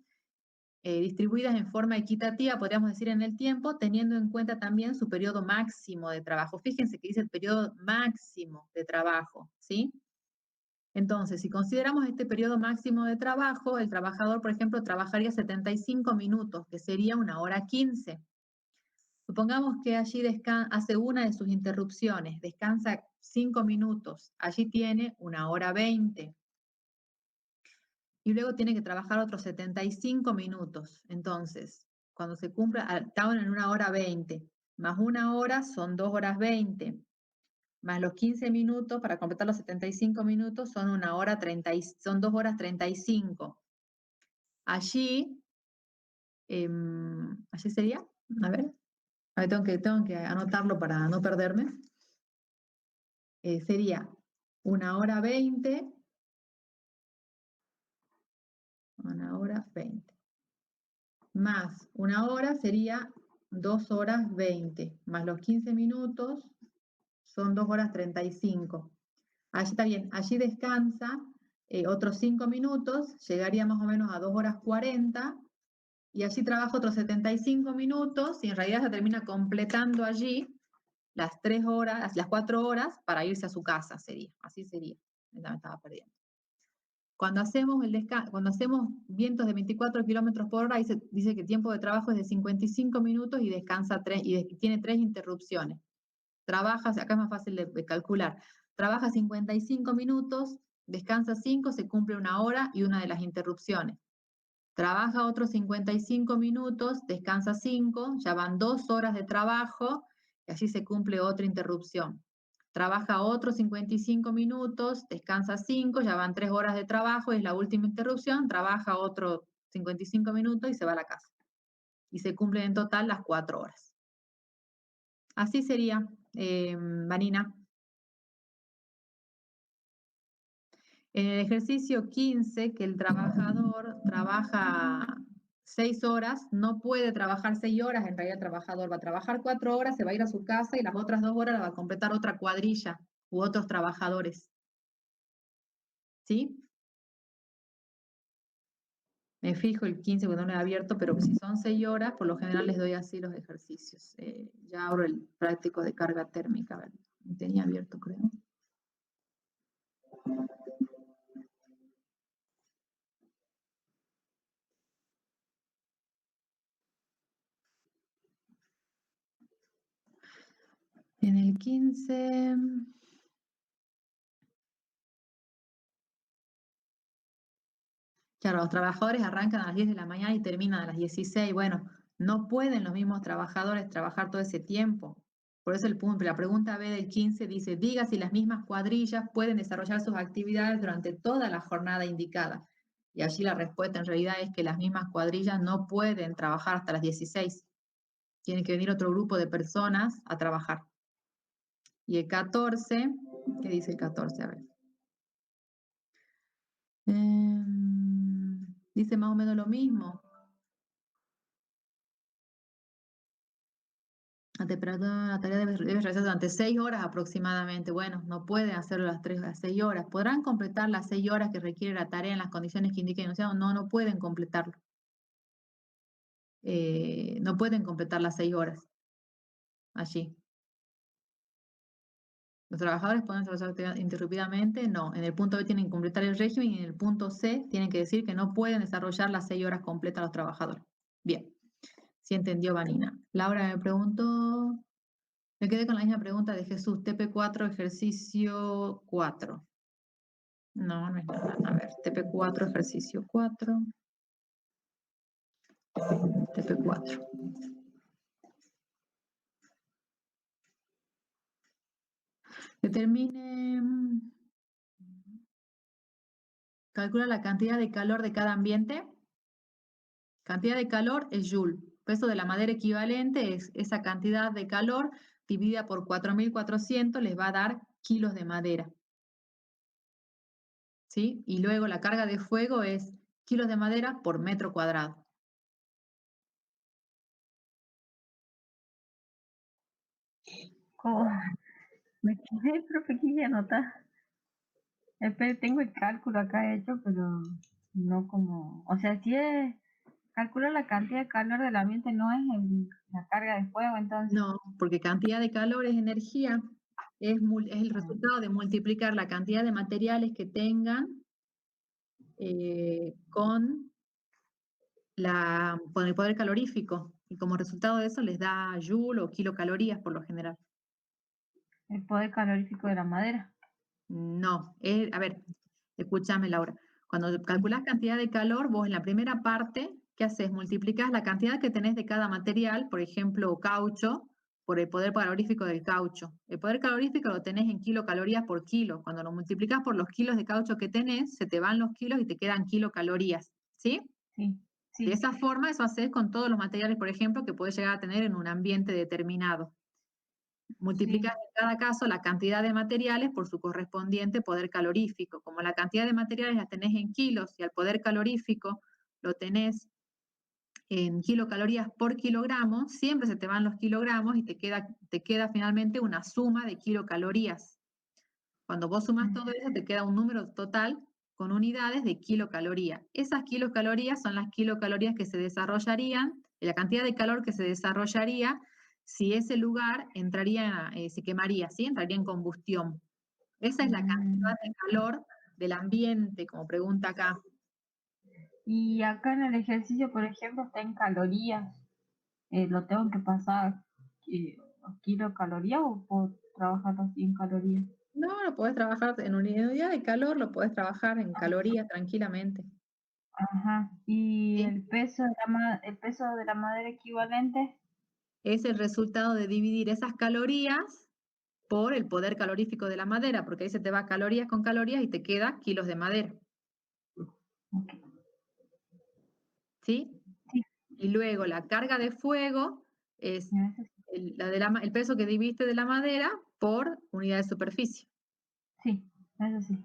distribuidas en forma equitativa, podríamos decir en el tiempo, teniendo en cuenta también su periodo máximo de trabajo. Fíjense que dice el periodo máximo de trabajo, ¿sí? Entonces, si consideramos este periodo máximo de trabajo, el trabajador, por ejemplo, trabajaría 75 minutos, que sería 1 hora 15. Supongamos que allí hace una de sus interrupciones, descansa 5 minutos, allí tiene 1 hora 20. Y luego tiene que trabajar otros 75 minutos. Entonces, cuando se cumpla, estaban en 1 hora 20, más 1 hora son 2 horas 20, más los 15 minutos, para completar los 75 minutos, son 1 hora 30, son 2 horas 35. Allí, allí sería, a ver, tengo que anotarlo para no perderme. Sería 1 hora 20, 1 hora 20. Más 1 hora sería 2 horas 20, más los 15 minutos son 2 horas 35. Allí está bien, allí descansa otros 5 minutos, llegaría más o menos a 2 horas 40, y allí trabaja otros 75 minutos, y en realidad se termina completando allí las 3 horas, las 4 horas para irse a su casa, sería, así sería. Me estaba perdiendo. Cuando hacemos vientos de 24 kilómetros por hora, dice que el tiempo de trabajo es de 55 minutos y descansa 3, y tiene 3 interrupciones. Trabaja, acá es más fácil de calcular, trabaja 55 minutos, descansa 5, se cumple 1 hora y una de las interrupciones. Trabaja otros 55 minutos, descansa 5, ya van 2 horas de trabajo y allí se cumple otra interrupción. Trabaja otros 55 minutos, descansa 5, ya van 3 horas de trabajo, es la última interrupción, trabaja otros 55 minutos y se va a la casa. Y se cumplen en total las 4 horas. Así sería, Vanina. En el ejercicio 15, que el trabajador trabaja 6 horas, no puede trabajar 6 horas, en realidad el trabajador va a trabajar 4 horas, se va a ir a su casa y las otras 2 horas las va a completar otra cuadrilla u otros trabajadores. ¿Sí? Me fijo el 15 cuando no lo he abierto, pero si son 6 horas, por lo general les doy así los ejercicios. Ya abro el práctico de carga térmica, a ver, tenía abierto creo. En el 15... Claro, los trabajadores arrancan a las 10 de la mañana y terminan a las 16. Bueno, no pueden los mismos trabajadores trabajar todo ese tiempo. Por eso la pregunta B del 15 dice, diga si las mismas cuadrillas pueden desarrollar sus actividades durante toda la jornada indicada. Y allí la respuesta en realidad es que las mismas cuadrillas no pueden trabajar hasta las 16. Tiene que venir otro grupo de personas a trabajar. Y el 14, ¿qué dice el 14? A ver. Dice más o menos lo mismo. La tarea debe realizarse durante 6 horas aproximadamente. Bueno, no pueden hacerlo las 6 horas. ¿Podrán completar las 6 horas que requiere la tarea en las condiciones que indica el enunciado? No, no pueden completarlo. No pueden completar las 6 horas allí. ¿Los trabajadores pueden desarrollar interrumpidamente? No. En el punto B tienen que completar el régimen y en el punto C tienen que decir que no pueden desarrollar las 6 horas completas los trabajadores. Bien. Sí entendió Vanina. Laura me preguntó, me quedé con la misma pregunta de Jesús, TP4, ejercicio 4. No, no es nada. A ver, TP4, ejercicio 4. TP4. Determine, calcula la cantidad de calor de cada ambiente. Cantidad de calor es Joule. Peso de la madera equivalente es esa cantidad de calor dividida por 4.400 les va a dar kilos de madera. ¿Sí? Y luego la carga de fuego es kilos de madera por metro cuadrado. ¿Cómo? Me quedé, profe, quise anotar. Espera, tengo el cálculo acá hecho, pero no como... O sea, si es... Calcula la cantidad de calor del ambiente, no es la carga de fuego, entonces. No, porque cantidad de calor es energía, es el resultado de multiplicar la cantidad de materiales que tengan con el poder calorífico. Y como resultado de eso les da joule o kilocalorías por lo general. El poder calorífico de la madera. No, a ver, escúchame Laura. Cuando calculas cantidad de calor, vos en la primera parte, ¿qué haces? Multiplicás la cantidad que tenés de cada material, por ejemplo, caucho, por el poder calorífico del caucho. El poder calorífico lo tenés en kilocalorías por kilo. Cuando lo multiplicás por los kilos de caucho que tenés, se te van los kilos y te quedan kilocalorías. ¿Sí? Sí, sí. De esa forma, eso haces con todos los materiales, por ejemplo, que puedes llegar a tener en un ambiente determinado. Multiplicas en cada caso la cantidad de materiales por su correspondiente poder calorífico. Como la cantidad de materiales la tenés en kilos y el poder calorífico lo tenés en kilocalorías por kilogramo, siempre se te van los kilogramos y te queda finalmente una suma de kilocalorías. Cuando vos sumas todo eso, te queda un número total con unidades de kilocaloría. Esas kilocalorías son las kilocalorías que se desarrollarían, la cantidad de calor que se desarrollaría si ese lugar se quemaría, ¿sí? Entraría en combustión. Esa es la cantidad de calor del ambiente, como pregunta acá. Y acá en el ejercicio, por ejemplo, está en calorías. ¿Lo tengo que pasar kilocalorías o puedo trabajar así en calorías? No, lo podés trabajar en unidad de calor, lo podés trabajar en calorías tranquilamente. Ajá. ¿Y ¿Sí? el peso de la madera equivalente? Es el resultado de dividir esas calorías por el poder calorífico de la madera, porque ahí se te va calorías con calorías y te queda kilos de madera. Okay. ¿Sí? Sí. Y luego la carga de fuego es el peso que dividiste de la madera por unidad de superficie. Sí, eso sí.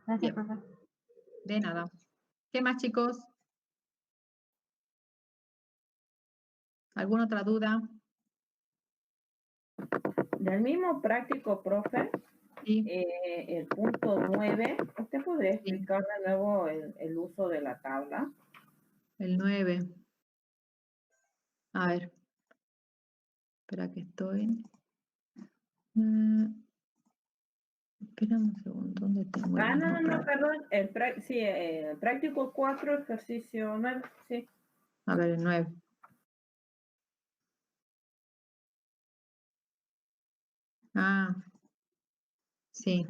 Gracias, Bien, profesor. de nada. ¿Qué más, chicos? ¿Alguna otra duda? Del mismo práctico, profe, Sí. el punto 9, ¿usted podría Sí. explicar de nuevo el uso de la tabla? El 9. A ver. Espera que estoy. Espera un segundo, ¿dónde tengo el mismo No, perdón. El práctico 4, ejercicio 9, sí. A ver, el 9. Ah, sí.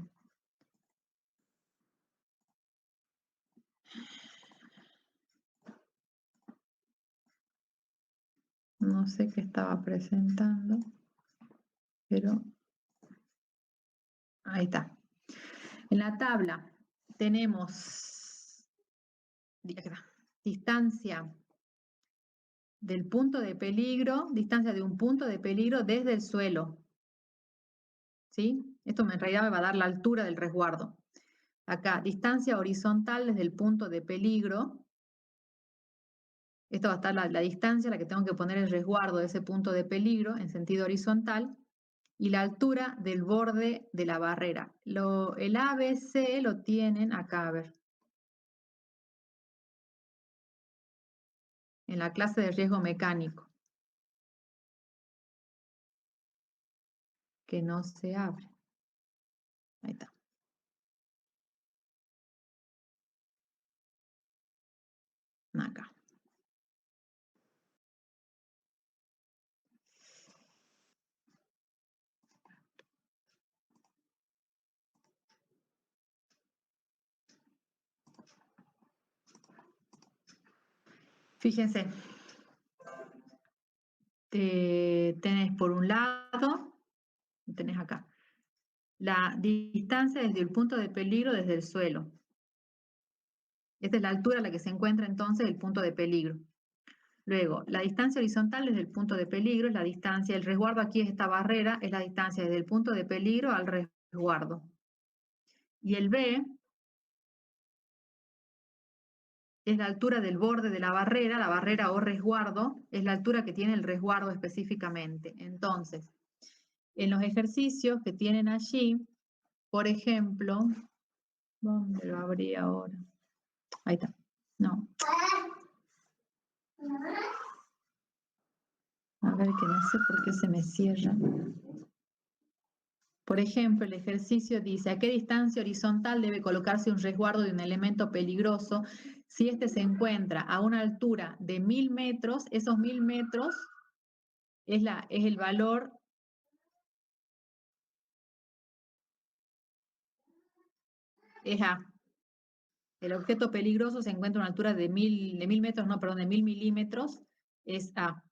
No sé qué estaba presentando, pero ahí está. En la tabla tenemos distancia del punto de peligro, distancia de un punto de peligro desde el suelo. ¿Sí? Esto en realidad me va a dar la altura del resguardo. Acá, distancia horizontal desde el punto de peligro. Esto va a estar la distancia a la que tengo que poner el resguardo de ese punto de peligro en sentido horizontal y la altura del borde de la barrera. El ABC lo tienen acá, a ver. En la clase de riesgo mecánico. Que no se abre. Ahí está. Acá. Fíjense, tenés por un lado, tenés acá, la distancia desde el punto de peligro desde el suelo. Esta es la altura a la que se encuentra entonces el punto de peligro. Luego, la distancia horizontal desde el punto de peligro es la distancia, el resguardo aquí es esta barrera, es la distancia desde el punto de peligro al resguardo. Y el B es la altura del borde de la barrera o resguardo, es la altura que tiene el resguardo específicamente. Entonces, en los ejercicios que tienen allí, por ejemplo, ¿dónde lo abrí ahora? Ahí está. No. A ver, que no sé por qué se me cierra. Por ejemplo, el ejercicio dice, ¿a qué distancia horizontal debe colocarse un resguardo de un elemento peligroso si éste se encuentra a una altura de 1000 metros? Esos 1000 metros es el valor es A. El objeto peligroso se encuentra a una altura de 1000 metros, no, perdón, de 1000 milímetros, es A.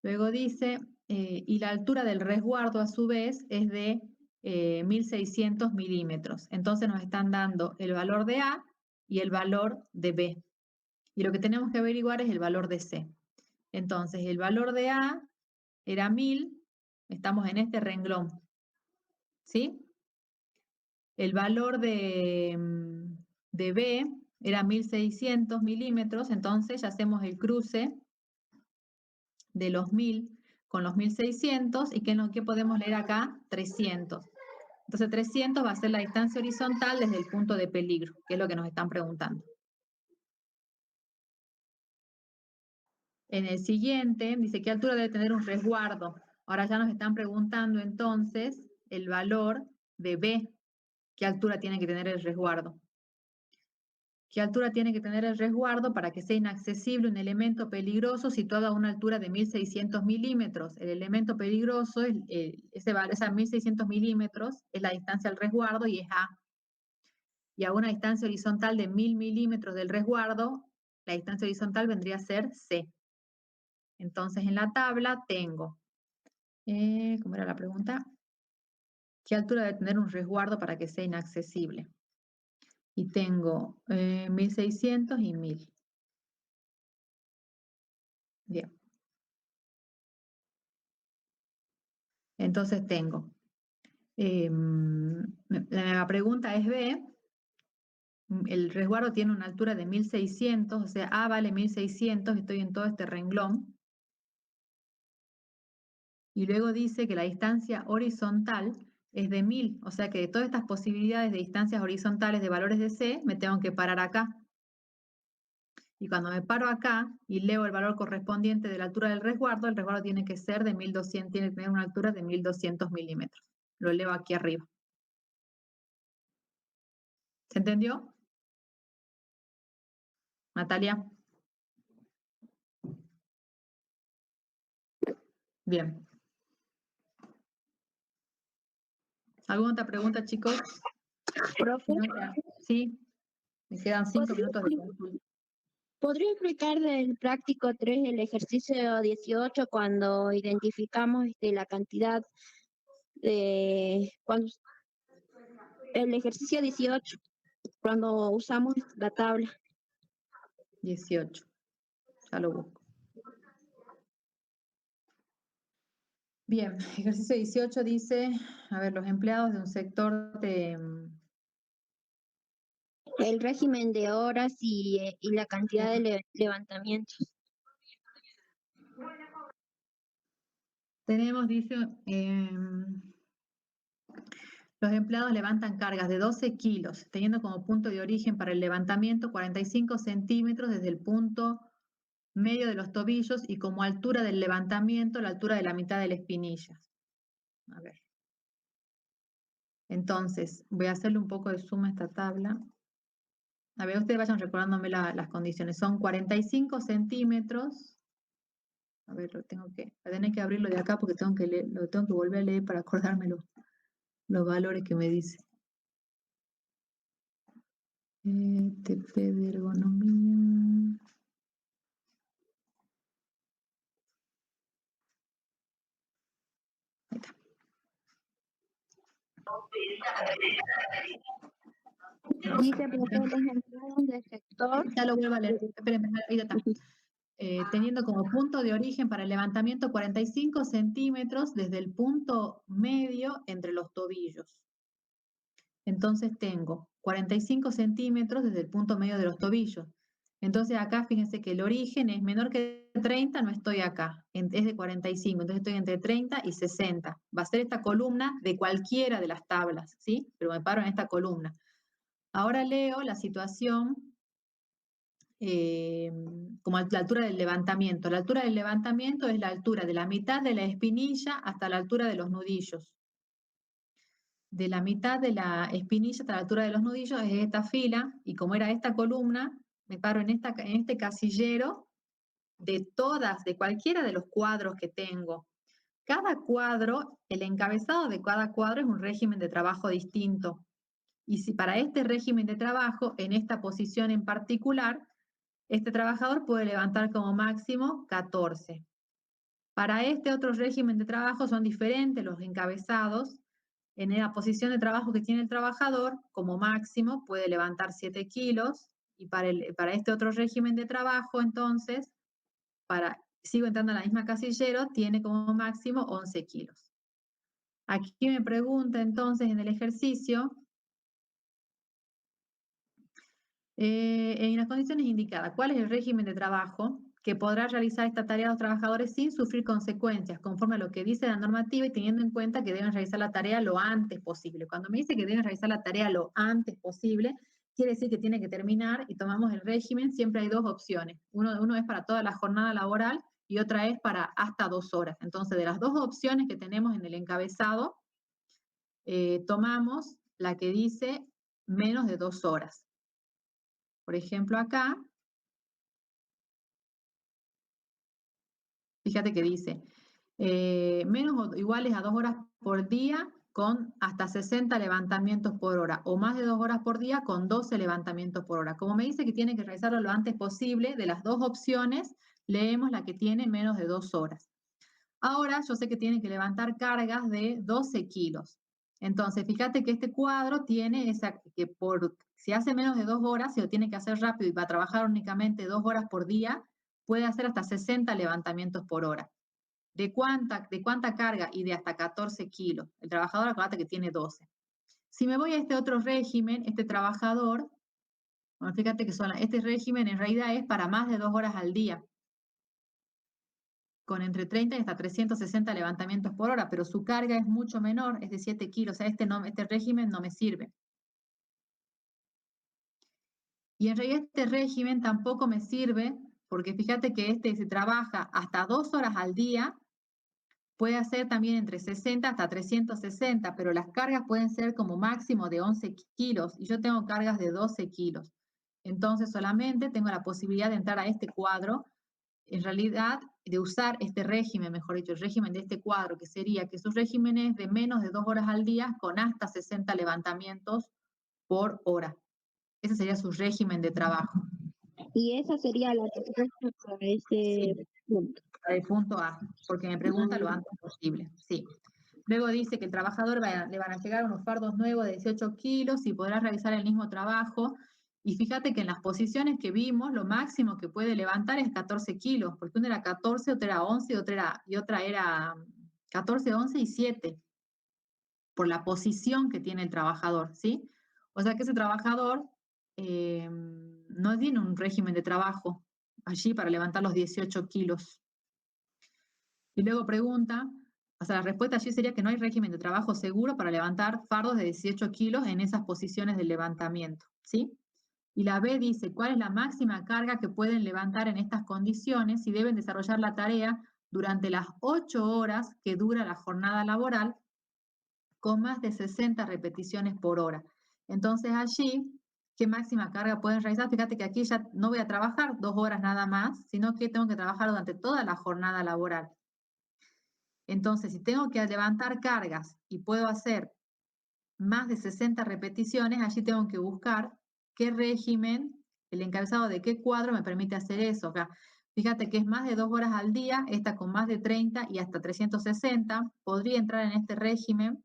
Luego dice, y la altura del resguardo a su vez es de 1600 milímetros. Entonces nos están dando el valor de A y el valor de B. Y lo que tenemos que averiguar es el valor de C. Entonces el valor de A era 1000, estamos en este renglón, ¿sí? El valor de B era 1600 milímetros, entonces ya hacemos el cruce de los 1000 con los 1600, y ¿qué podemos leer acá? 300. Entonces 300 va a ser la distancia horizontal desde el punto de peligro, que es lo que nos están preguntando. En el siguiente dice, ¿qué altura debe tener un resguardo? Ahora ya nos están preguntando entonces el valor de B. ¿Qué altura tiene que tener el resguardo? ¿Qué altura tiene que tener el resguardo para que sea inaccesible un elemento peligroso situado a una altura de 1600 milímetros? El elemento peligroso, esa 1600 milímetros es la distancia al resguardo y es A. Y a una distancia horizontal de 1000 milímetros del resguardo, la distancia horizontal vendría a ser C. Entonces en la tabla tengo, ¿cómo era la pregunta? ¿Qué altura debe tener un resguardo para que sea inaccesible? Y tengo 1600 y 1000. Bien. Entonces tengo, la pregunta es B, el resguardo tiene una altura de 1600, o sea, A vale 1600, estoy en todo este renglón. Y luego dice que la distancia horizontal es de 1000, o sea que de todas estas posibilidades de distancias horizontales de valores de C, me tengo que parar acá. Y cuando me paro acá y leo el valor correspondiente de la altura del resguardo, el resguardo tiene que ser de 1200, tiene que tener una altura de 1200 milímetros. Lo leo aquí arriba. ¿Se entendió? Natalia. Bien. ¿Alguna otra pregunta, chicos? Profe, sí, me quedan 5 minutos de consulta. ¿podría explicar del práctico 3 el ejercicio 18 cuando identificamos la cantidad de... el ejercicio 18, cuando usamos la tabla? 18. Ya lo busco. Bien, ejercicio 18 dice, a ver, los empleados de un sector de... El régimen de horas y la cantidad de levantamientos. Tenemos, dice, los empleados levantan cargas de 12 kilos, teniendo como punto de origen para el levantamiento 45 centímetros desde el punto medio de los tobillos y como altura del levantamiento la altura de la mitad de la espinilla. A ver. Entonces, voy a hacerle un poco de suma a esta tabla. A ver, ustedes vayan recordándome las condiciones. Son 45 centímetros. A ver, voy a tener que abrirlo de acá porque lo tengo que volver a leer para acordarme los valores que me dice. TP de ergonomía. Ahí está. Dice, porque los empleados del sector... Ya lo vuelvo a leer. Espérenme, ahí está. Teniendo como punto de origen para el levantamiento 45 centímetros desde el punto medio entre los tobillos. Entonces tengo 45 centímetros desde el punto medio de los tobillos. Entonces acá fíjense que el origen es menor que 30, no estoy acá, es de 45, entonces estoy entre 30 y 60. Va a ser esta columna de cualquiera de las tablas, ¿sí? Pero me paro en esta columna. Ahora leo la situación como la altura del levantamiento. La altura del levantamiento es la altura de la mitad de la espinilla hasta la altura de los nudillos. De la mitad de la espinilla hasta la altura de los nudillos es esta fila, y como era esta columna, me paro en este casillero de cualquiera de los cuadros que tengo. Cada cuadro, el encabezado de cada cuadro es un régimen de trabajo distinto. Y si para este régimen de trabajo, en esta posición en particular, este trabajador puede levantar como máximo 14. Para este otro régimen de trabajo son diferentes los encabezados. En la posición de trabajo que tiene el trabajador, como máximo puede levantar 7 kilos, y para este otro régimen de trabajo, entonces, sigo entrando a la misma casillero, tiene como máximo 11 kilos. Aquí me pregunta entonces en el ejercicio, en las condiciones indicadas, ¿cuál es el régimen de trabajo que podrá realizar esta tarea los trabajadores sin sufrir consecuencias, conforme a lo que dice la normativa y teniendo en cuenta que deben realizar la tarea lo antes posible? Cuando me dice que deben realizar la tarea lo antes posible, quiere decir que tiene que terminar, y tomamos el régimen, siempre hay dos opciones. Uno es para toda la jornada laboral y otra es para hasta 2 horas. Entonces, de las dos opciones que tenemos en el encabezado, tomamos la que dice menos de 2 horas. Por ejemplo, acá, fíjate que dice, menos o iguales a 2 horas por día con hasta 60 levantamientos por hora, o más de 2 horas por día con 12 levantamientos por hora. Como me dice que tiene que realizarlo lo antes posible, de las dos opciones, leemos la que tiene menos de 2 horas. Ahora yo sé que tiene que levantar cargas de 12 kilos. Entonces, fíjate que este cuadro tiene si hace menos de 2 horas, si lo tiene que hacer rápido y va a trabajar únicamente 2 horas por día, puede hacer hasta 60 levantamientos por hora. ¿De cuánta carga? Y de hasta 14 kilos. El trabajador, acuérdate que tiene 12. Si me voy a este otro régimen, este trabajador, bueno, fíjate que este régimen en realidad es para más de 2 horas al día, con entre 30 y hasta 360 levantamientos por hora, pero su carga es mucho menor, es de 7 kilos, o sea, este régimen no me sirve. Y en realidad este régimen tampoco me sirve, porque fíjate que se trabaja hasta 2 horas al día, puede hacer también entre 60 hasta 360, pero las cargas pueden ser como máximo de 11 kilos, y yo tengo cargas de 12 kilos. Entonces solamente tengo la posibilidad de entrar a este cuadro, en realidad de usar este régimen, mejor dicho, el régimen de este cuadro, que sería que su régimen es de menos de 2 horas al día con hasta 60 levantamientos por hora. Ese sería su régimen de trabajo. Y esa sería la respuesta para ese punto. Para el punto A, porque me pregunta lo antes posible. Sí. Luego dice que el trabajador le van a llegar unos fardos nuevos de 18 kilos y podrá realizar el mismo trabajo. Y fíjate que en las posiciones que vimos, lo máximo que puede levantar es 14 kilos, porque una era 14, otra era 11 y otra era 14, 11 y 7, por la posición que tiene el trabajador, ¿sí? O sea que ese trabajador no tiene un régimen de trabajo allí para levantar los 18 kilos. Y luego pregunta, o sea, la respuesta allí sería que no hay régimen de trabajo seguro para levantar fardos de 18 kilos en esas posiciones de levantamiento, ¿sí? Y la B dice, ¿cuál es la máxima carga que pueden levantar en estas condiciones si deben desarrollar la tarea durante las 8 horas que dura la jornada laboral con más de 60 repeticiones por hora? Entonces allí, ¿qué máxima carga pueden realizar? Fíjate que aquí ya no voy a trabajar 2 horas nada más, sino que tengo que trabajar durante toda la jornada laboral. Entonces, si tengo que levantar cargas y puedo hacer más de 60 repeticiones, allí tengo que buscar qué régimen, el encabezado de qué cuadro me permite hacer eso. Acá, fíjate que es más de 2 horas al día, esta con más de 30 y hasta 360, podría entrar en este régimen,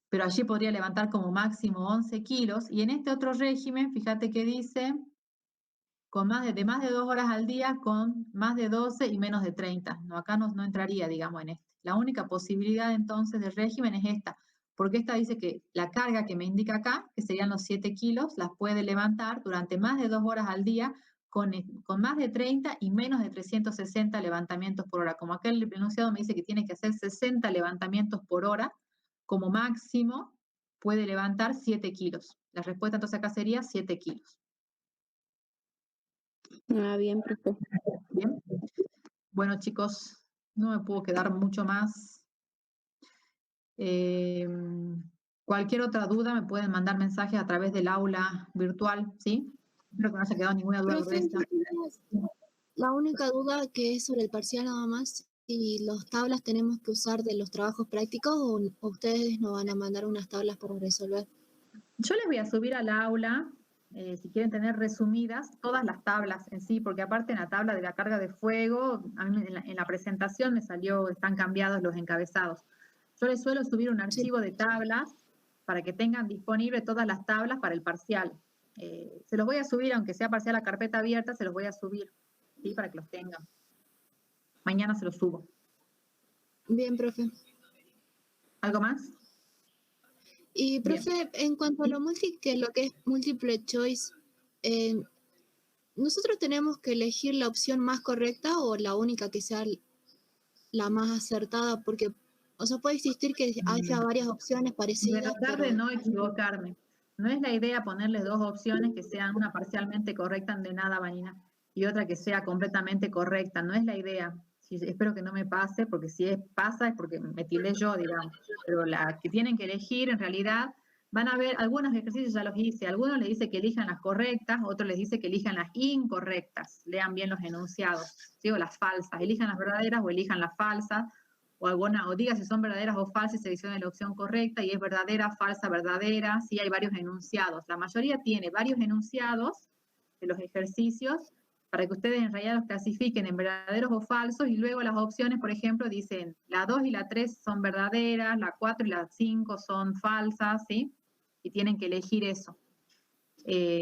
pero allí podría levantar como máximo 11 kilos, y en este otro régimen, fíjate que dice, con más de 2 horas al día, con más de 12 y menos de 30. No, acá no entraría, digamos, en este. La única posibilidad entonces de régimen es esta, Porque esta dice que la carga que me indica acá, que serían los 7 kilos, las puede levantar durante más de 2 horas al día con más de 30 y menos de 360 levantamientos por hora. Como acá el enunciado me dice que tiene que hacer 60 levantamientos por hora, como máximo puede levantar 7 kilos. La respuesta entonces acá sería 7 kilos. Ah, bien, profe. Bien. Bueno, chicos, no me puedo quedar mucho más. Cualquier otra duda me pueden mandar mensajes a través del aula virtual, ¿sí? Espero que no haya quedado ninguna duda sobre esta. La única duda que es sobre el parcial nada más, si las tablas tenemos que usar de los trabajos prácticos o ustedes nos van a mandar unas tablas para resolver. Yo les voy a subir al aula, si quieren tener resumidas, todas las tablas en sí, porque aparte en la tabla de la carga de fuego, a mí en la presentación me salió, están cambiados los encabezados. Yo les suelo subir un archivo de tablas para que tengan disponible todas las tablas para el parcial. Se los voy a subir, aunque sea parcial a carpeta abierta, se los voy a subir, ¿sí? Para que los tengan. Mañana se los subo. Bien, profe. ¿Algo más? Y, profe, bien, en cuanto a lo que es múltiple choice, ¿nosotros tenemos que elegir la opción más correcta o la única que sea la más acertada? Porque, o sea, puede existir que haya varias opciones parecidas. Voy a tratar de no equivocarme. No es la idea ponerles dos opciones que sean una parcialmente correcta de nada, Vanina, y otra que sea completamente correcta. No es la idea. Sí, espero que no me pase, porque si pasa es porque me tildé yo, digamos. Pero la que tienen que elegir, en realidad, van a ver, algunos ejercicios ya los hice. Algunos les dice que elijan las correctas, otros les dice que elijan las incorrectas. Lean bien los enunciados, ¿sí? O las falsas. Elijan las verdaderas o elijan las falsas. O diga si son verdaderas o falsas y seleccione la opción correcta, y es verdadera, falsa, verdadera. Sí, hay varios enunciados. La mayoría tiene varios enunciados de los ejercicios para que ustedes en realidad los clasifiquen en verdaderos o falsos, y luego las opciones, por ejemplo, dicen la 2 y la 3 son verdaderas, la 4 y la 5 son falsas, ¿sí? Y tienen que elegir eso.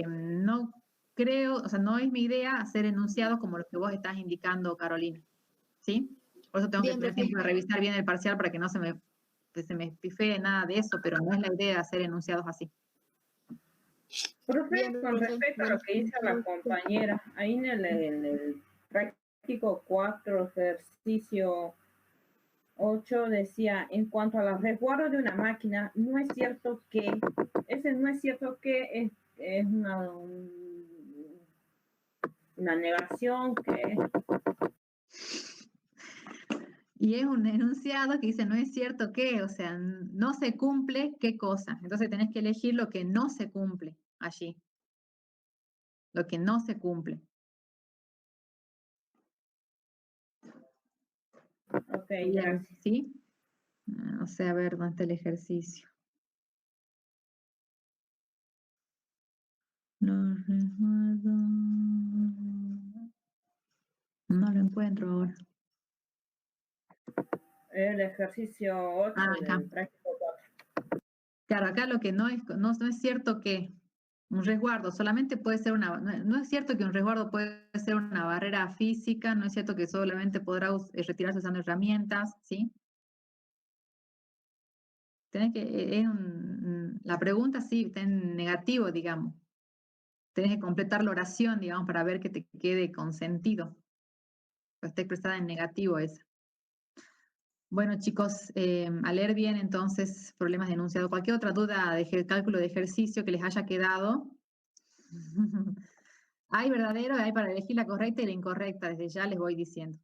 No creo, o sea, no es mi idea hacer enunciados como los que vos estás indicando, Carolina, ¿sí? Por eso tengo que tener tiempo de revisar bien el parcial para que no se me pifee nada de eso, pero no es la idea de hacer enunciados así. Profe, bien, con respecto a lo que dice la compañera, ahí en el práctico 4, ejercicio 8, decía, en cuanto a los resguardos de una máquina, no es cierto que, es una negación que... Y es un enunciado que dice, no es cierto que, o sea, no se cumple qué cosa. Entonces tenés que elegir lo que no se cumple allí. Lo que no se cumple. Ok, gracias. ¿Sí? O sea, a ver, ¿dónde está el ejercicio? Los resguardos... No lo encuentro ahora. El ejercicio 8 del práctico 4. Claro, acá lo que no es cierto que un resguardo solamente puede ser no es cierto que un resguardo puede ser una barrera física, no es cierto que solamente podrá retirarse usando herramientas, ¿sí? Tenés que, la pregunta sí está en negativo, digamos. Tenés que completar la oración, digamos, para ver que te quede con sentido. Pero está expresada en negativo esa. Bueno, chicos, a leer bien entonces problemas de enunciado. Cualquier otra duda de cálculo de ejercicio que les haya quedado. Hay verdadero, hay para elegir la correcta y la incorrecta, desde ya les voy diciendo.